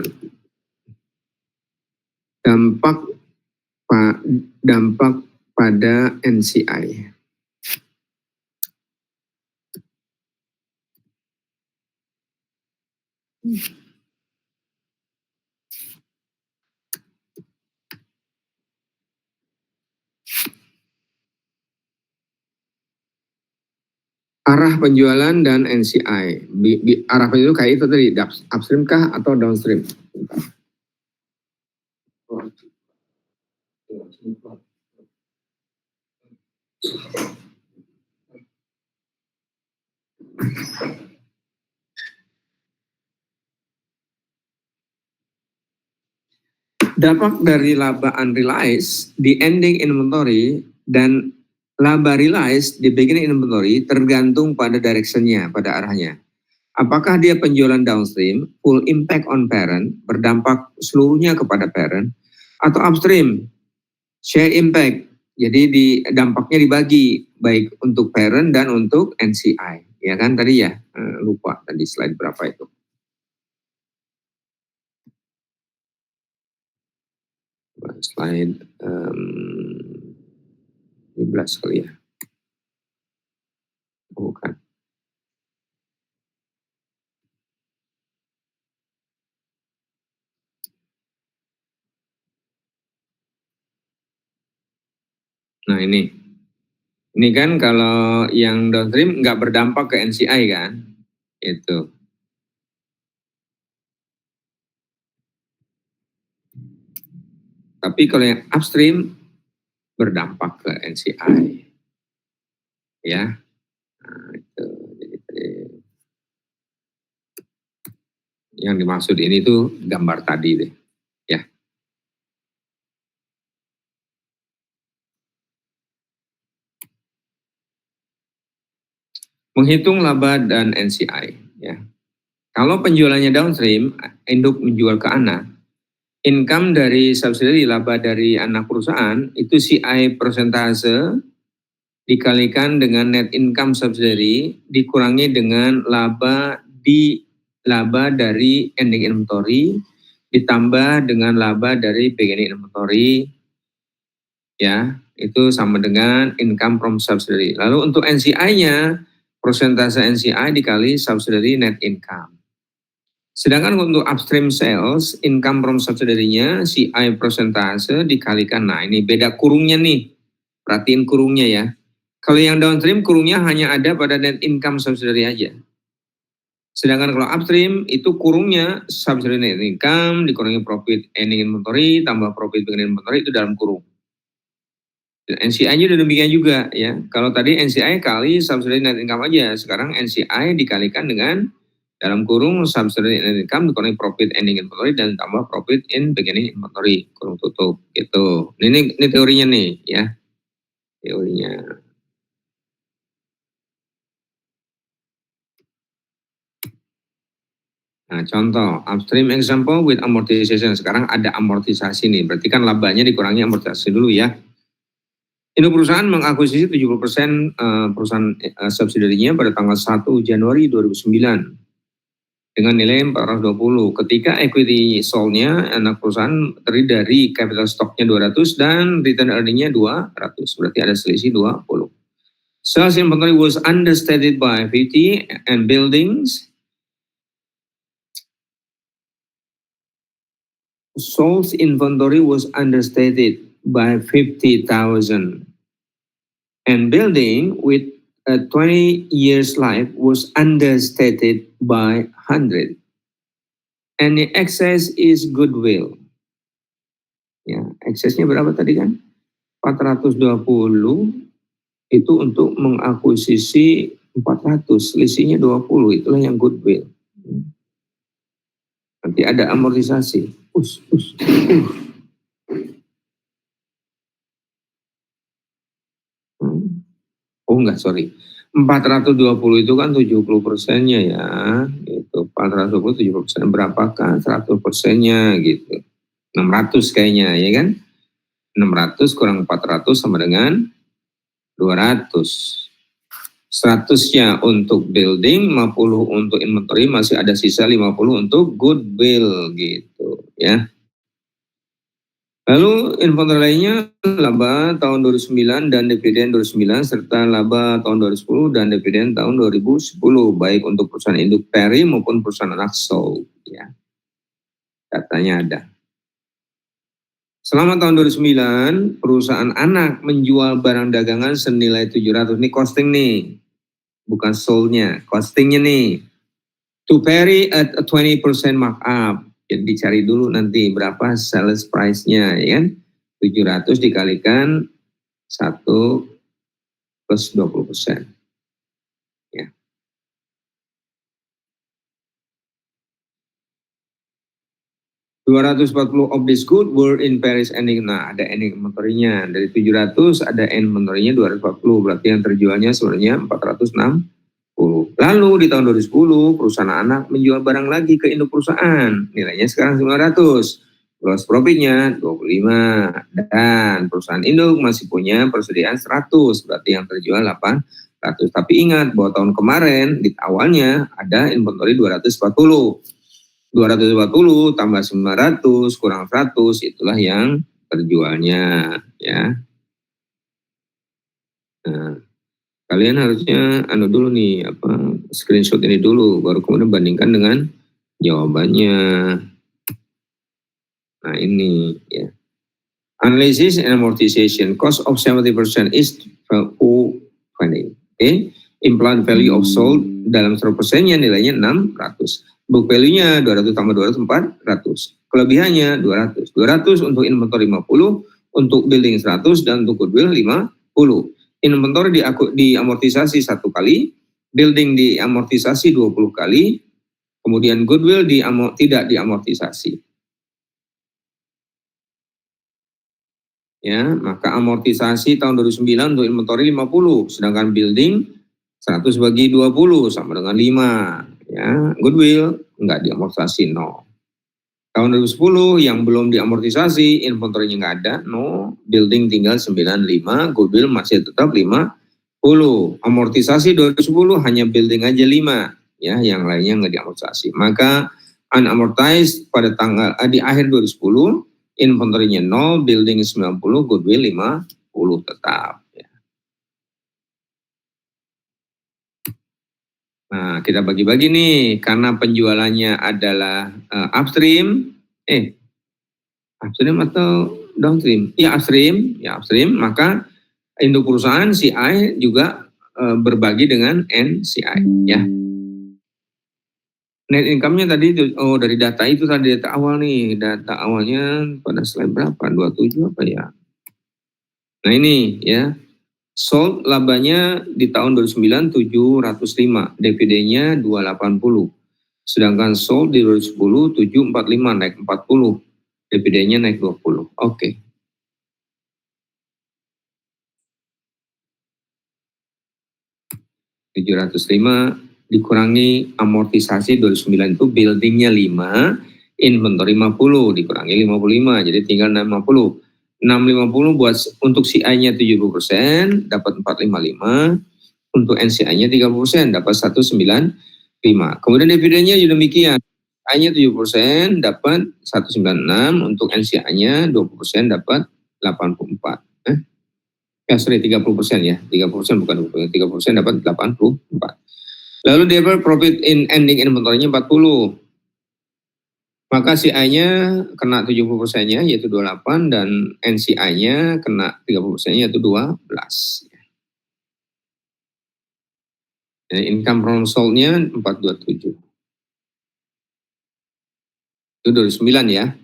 dampak pada NCI. Arah penjualan dan NCI. Arah penjualan kayak itu tadi, upstream kah atau downstream? Dampak dari laba unrealized di ending inventory dan laba realized di beginning inventory tergantung pada directionnya, pada arahnya. Apakah dia penjualan downstream, full impact on parent, berdampak seluruhnya kepada parent, atau upstream, share impact, jadi dampaknya dibagi baik untuk parent dan untuk NCI. Ya kan tadi ya, lupa tadi slide berapa itu. Slide 15 kali ya. Bukan. Nah ini kan kalau yang downstream nggak berdampak ke NCI kan, itu. Tapi kalau yang upstream berdampak ke NCI. ya. Nah, itu. Jadi, yang dimaksud ini tuh gambar tadi deh, ya. Menghitung laba dan NCI, ya. Kalau penjualannya downstream, induk menjual ke anak, income dari subsidiary laba dari anak perusahaan itu CI persentase dikalikan dengan net income subsidiary dikurangi dengan laba dari ending inventory ditambah dengan laba dari beginning inventory, ya, itu sama dengan income from subsidiary. Lalu untuk NCI-nya persentase NCI dikali subsidiary net income. Sedangkan untuk upstream sales, income from subsidiary-nya CI persentase dikalikan. Nah, ini beda kurungnya nih. Perhatiin kurungnya ya. Kalau yang downstream kurungnya hanya ada pada net income subsidiary aja. Sedangkan kalau upstream itu kurungnya subsidiary net income dikurangi profit ending inventory tambah profit beginning inventory itu dalam kurung. NCI-nya udah demikian juga ya. Kalau tadi NCI kali subsidiary net income aja, sekarang NCI dikalikan dengan dalam kurung subsidiary net income dikurangi profit ending inventory dan tambah profit in beginning inventory, kurung tutup gitu. Ini teorinya nih ya. Teorinya. Nah, contoh upstream example with amortization. Sekarang ada amortisasi nih, berarti kan labanya dikurangi amortisasi dulu ya. Induk perusahaan mengakuisisi 70% perusahaan subsidiarinya pada tanggal 1 Januari 2009 dengan nilai 420. Ketika equity sold-nya anak perusahaan terdiri dari capital stock-nya 200 dan return earning-nya 200. Berarti ada selisih 20. Sales inventory was understated by 50 and buildings sold inventory was understated by 50,000 and building with a 20 years life was understated by 100 and the excess is goodwill. Ya, eksesnya berapa tadi kan? 420 itu untuk mengakuisisi 400, selisihnya 20, itulah yang goodwill. Nanti ada amortisasi. Oh enggak, sorry. 420 itu kan 70%-nya ya. Itu 420 70%. Berapakah 100%-nya gitu. 600 kayaknya ya kan. 600 kurang 400 sama dengan 200. 100-nya untuk building, 50 untuk inventory, masih ada sisa 50 untuk goodwill gitu ya. Lalu inventory lainnya laba tahun 2009 dan dividen 2009 serta laba tahun 2010 dan dividen tahun 2010 baik untuk perusahaan induk Peri maupun perusahaan anak sold ya. Datanya ada. Selama tahun 2009 perusahaan anak menjual barang dagangan senilai 700. Ini costing nih. Bukan sold-nya, costingnya nih. To Peri at a 20% markup. Jadi dicari dulu nanti berapa sales price-nya ya kan. 700 dikalikan 1 plus 20%. Ya. $240 of this good were in Paris ending. Nah, ada ending inventory-nya. Dari 700 ada end inventory-nya 240. Berarti yang terjualnya sebenarnya 460. Lalu di tahun 2010 perusahaan anak menjual barang lagi ke induk perusahaan. Nilainya sekarang 900. Gross profit-nya 25 dan perusahaan induk masih punya persediaan 100. Berarti yang terjual 800. Tapi ingat bahwa tahun kemarin di awalnya ada inventory 240. 240 tambah 900 kurang 100 itulah yang terjualnya ya. Nah, kalian harusnya dulu nih screenshot ini dulu baru kemudian bandingkan dengan jawabannya. Nah, ini ya. Analysis and amortization cost of 70% is 20. Okay. Implied value of sold dalam 100%-nya nilainya 600. Book value-nya 200 tambah 200 400. Kelebihannya 200. 200 untuk inventory 50, untuk building 100 dan untuk goodwill 50. inventory diamortisasi 1 kali, building diamortisasi 20 kali, kemudian goodwill tidak diamortisasi. Ya, maka amortisasi tahun 2009 untuk inventory 50, sedangkan building 100 bagi 20 sama dengan 5. Ya, goodwill enggak diamortisasi 0. Tahun 2010 yang belum diamortisasi, inventory-nya nggak ada, no, building tinggal 95, goodwill masih tetap 50. Amortisasi 2010 hanya building aja 5, ya, yang lainnya nggak diamortisasi. Maka unamortized pada di akhir 2010, inventory-nya 0, building 90, goodwill 50 tetap. Ya. Nah, kita bagi-bagi nih, karena penjualannya adalah upstream atau downstream? Ya upstream, maka induk perusahaan CI juga berbagi dengan NCI, ya. Net income-nya tadi dari data itu tadi, data awal nih, data awalnya pada slide berapa? 27 apa ya? Nah ini ya, sold labanya di tahun 2009 705, dividennya 280. Sedangkan sold di 2010 745, naik 40. Dividennya naik 20. Oke. 705 dikurangi amortisasi 2009 itu buildingnya 5, inventory 50 dikurangi 55, jadi tinggal 650. 650 buat untuk CI-nya 70% dapat 455, untuk NCI-nya 30% dapat 195. Kemudian dividennya juga demikian. CI-nya 70% dapat 196, untuk NCI-nya 20% dapat 84. Sorry, 30% ya, 30% bukan 20%, 30% dapat 84. Lalu dia profit in ending inventory-nya 40. Maka CI-nya kena 70%-nya yaitu 28 dan NCI-nya kena 30%-nya yaitu 12. Ya, income from sold-nya 427. Itu 2009 ya.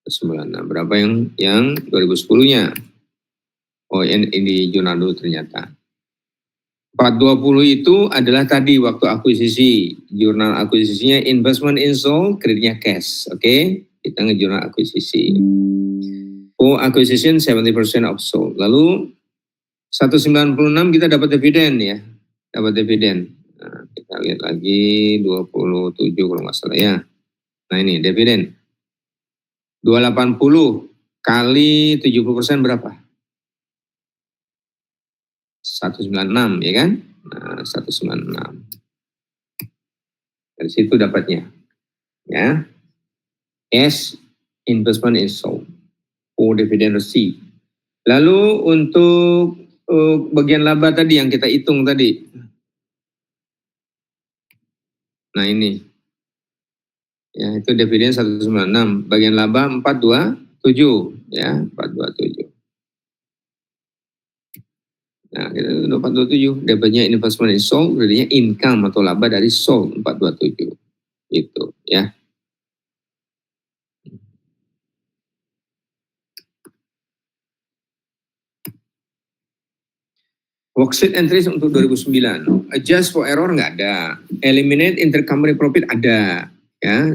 2009. Nah, berapa yang 2010-nya? Oh, ini di jurnal dulu ternyata. 420 itu adalah tadi waktu akuisisi. Jurnal akuisisinya investment in sold, kreditnya cash. Oke, kita ngejurnal akuisisi. Oh, acquisition 70% of sold. Lalu 196 kita dapat dividen ya. Dapat dividen. Nah, kita lihat lagi 27 kalau nggak salah ya. Nah ini dividen. 280 kali 70% berapa? 196 ya kan? Nah, 196. Dari situ dapatnya. Ya. Cash investment is sold. For dividend receipt. Lalu untuk bagian laba tadi yang kita hitung tadi. Nah ini. Ya, itu dividen 196. Bagian laba 427 ya, 427. Nah, kita 427, dapatnya investment in sold, jadinya income atau laba dari sold 427. Itu ya. Worksheet entries untuk 2009. Adjust for error nggak ada. Eliminate intercompany profit ada. Ya,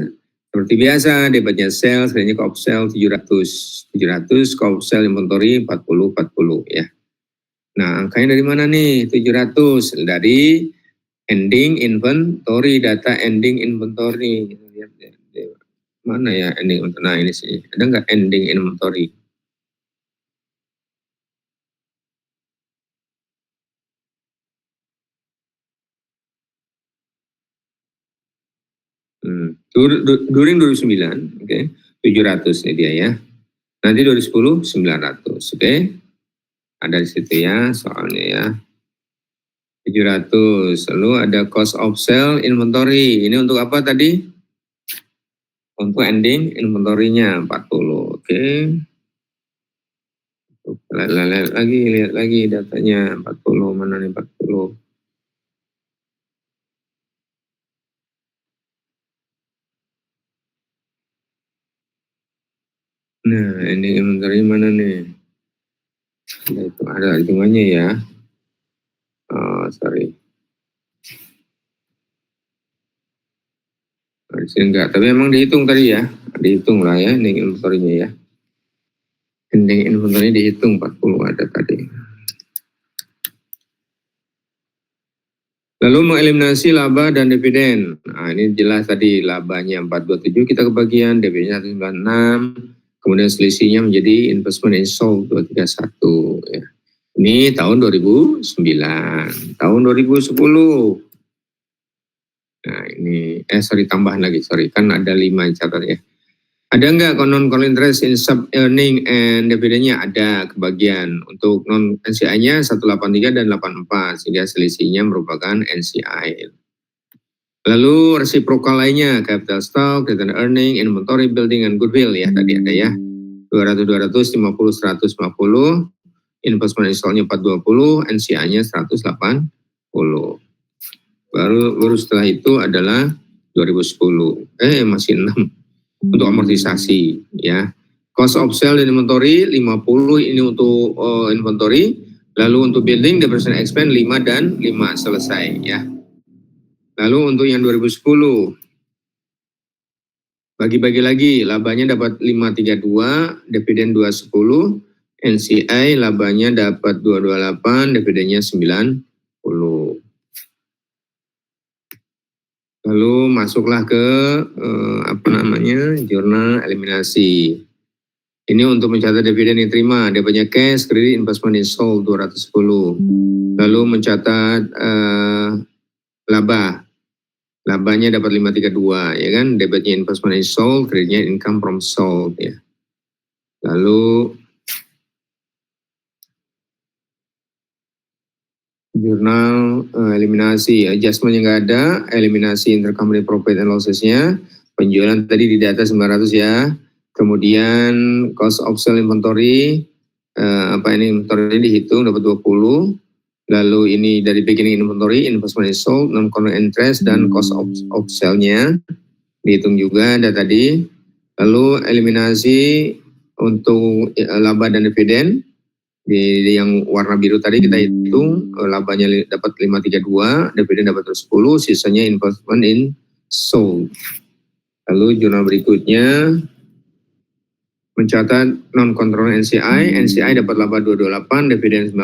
seperti biasa, debitnya sales, kreditnya co-op sale 700. 700, co-op sale inventory 40 ya. Nah, angkanya dari mana nih? 700 dari ending inventory, data ending inventory. Mana ya ending inventory? Nah, ini sih. Ada nggak ending inventory? During 2009, oke, 700 nih dia ya. Nanti 2010 900, oke. Ada di situ ya soalnya ya. 700. Lalu ada cost of sale inventory. Ini untuk apa tadi? Untuk ending inventory-nya 40, oke. Lihat lagi datanya 40, mana nih 40. Nah, ending inventory mana nih? Ada hitungannya ya. Sorry. Di sini enggak, tapi memang dihitung tadi ya. Dihitung lah ya, ending inventory-nya ya. Ending inventory dihitung 40 ada tadi. Lalu mengeliminasi laba dan dividen. Nah, ini jelas tadi labanya 427 kita kebagian, dividennya 196, kemudian selisihnya menjadi investment in sold 231 ya. Ini tahun 2009, tahun 2010. Nah, ini tambahan lagi, kan ada 5 catat ya. Ada enggak non interest in sub earning and dividennya? Ada kebagian. Untuk non NCI-nya 183 dan 84 sehingga selisihnya merupakan NCI. Lalu resiprokal lainnya capital stock, return earning, inventory, building, and goodwill ya tadi ada ya. 200, 200, 50, 150, investment installnya 420, NCI-nya 180. Baru setelah itu adalah 2010. Masih 6. Untuk amortisasi ya. Cost of sale dan inventory 50 ini untuk inventory, lalu untuk building depreciation expense 5 dan 5 selesai ya. Lalu untuk yang 2010 bagi-bagi lagi, labanya dapat 532, dividen 210, NCI labanya dapat 228, dividennya 90. Lalu masuklah ke jurnal eliminasi. Ini untuk mencatat dividen yang diterima, debitnya cash, kredit, investment in sold 210. Lalu mencatat laba. Labanya dapat 532 ya kan, debitnya investment in sold, kreditnya income from sold ya. Lalu jurnal eliminasi, adjustment yang nggak ada, eliminasi intercompany profit and lossesnya, penjualan tadi di data 900 ya, kemudian cost of sale inventory, inventory dihitung dapat 20, lalu ini dari beginning inventory, investment is sold, non-current interest, dan cost of sale-nya dihitung juga ada tadi, lalu eliminasi untuk laba dan dividen. Di yang warna biru tadi kita hitung labanya dapat 532, dividen dapat 10, sisanya investment in sold. Lalu jurnal berikutnya mencatat non-control NCI, NCI dapat laba 228, dividen 90,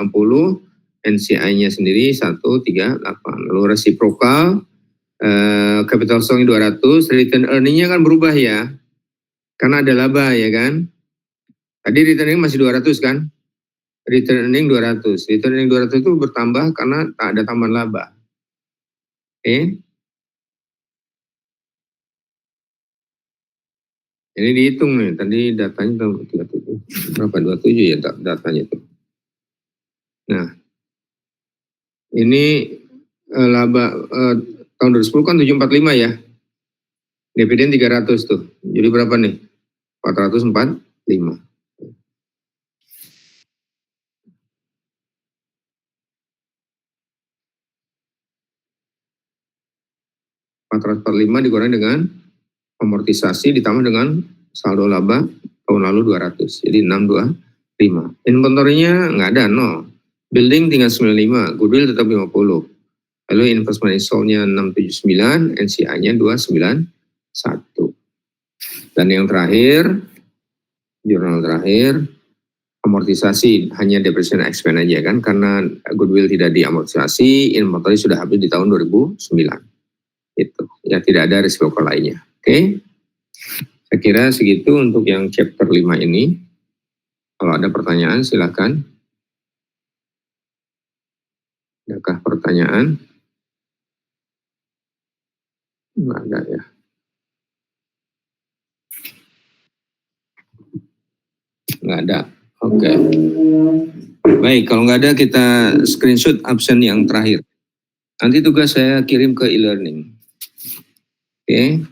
NCI-nya sendiri 138. Lalu resiprokal capital stock 200, return earning-nya kan berubah ya, karena ada laba ya kan. Tadi return earning masih 200 kan. Return earning 200. Return earning 200 itu bertambah karena tak ada tambahan laba. Oke. Ini dihitung nih, tadi datanya 37. Berapa? 27 ya datanya itu. Nah, ini laba tahun 2010 kan 745 ya. Dividen 300 tuh. Jadi berapa nih? 445. 445 dikurangi dengan amortisasi ditambah dengan saldo laba tahun lalu 200. Jadi 625. Inventory-nya nggak ada, 0. Building tinggal 95, goodwill tetap 50. Lalu investment in sold-nya 679, NCI-nya 291. Dan yang terakhir, jurnal terakhir, amortisasi hanya depreciation expense aja kan, karena goodwill tidak diamortisasi, inventory sudah habis di tahun 2009. Itu ya, tidak ada risiko lainnya. Oke. Saya kira segitu untuk yang chapter 5 ini. Kalau ada pertanyaan silakan. Adakah pertanyaan? Nggak ada ya. Nggak ada. Oke. Baik, kalau nggak ada kita screenshot absen yang terakhir. Nanti tugas saya kirim ke e-learning. Oke.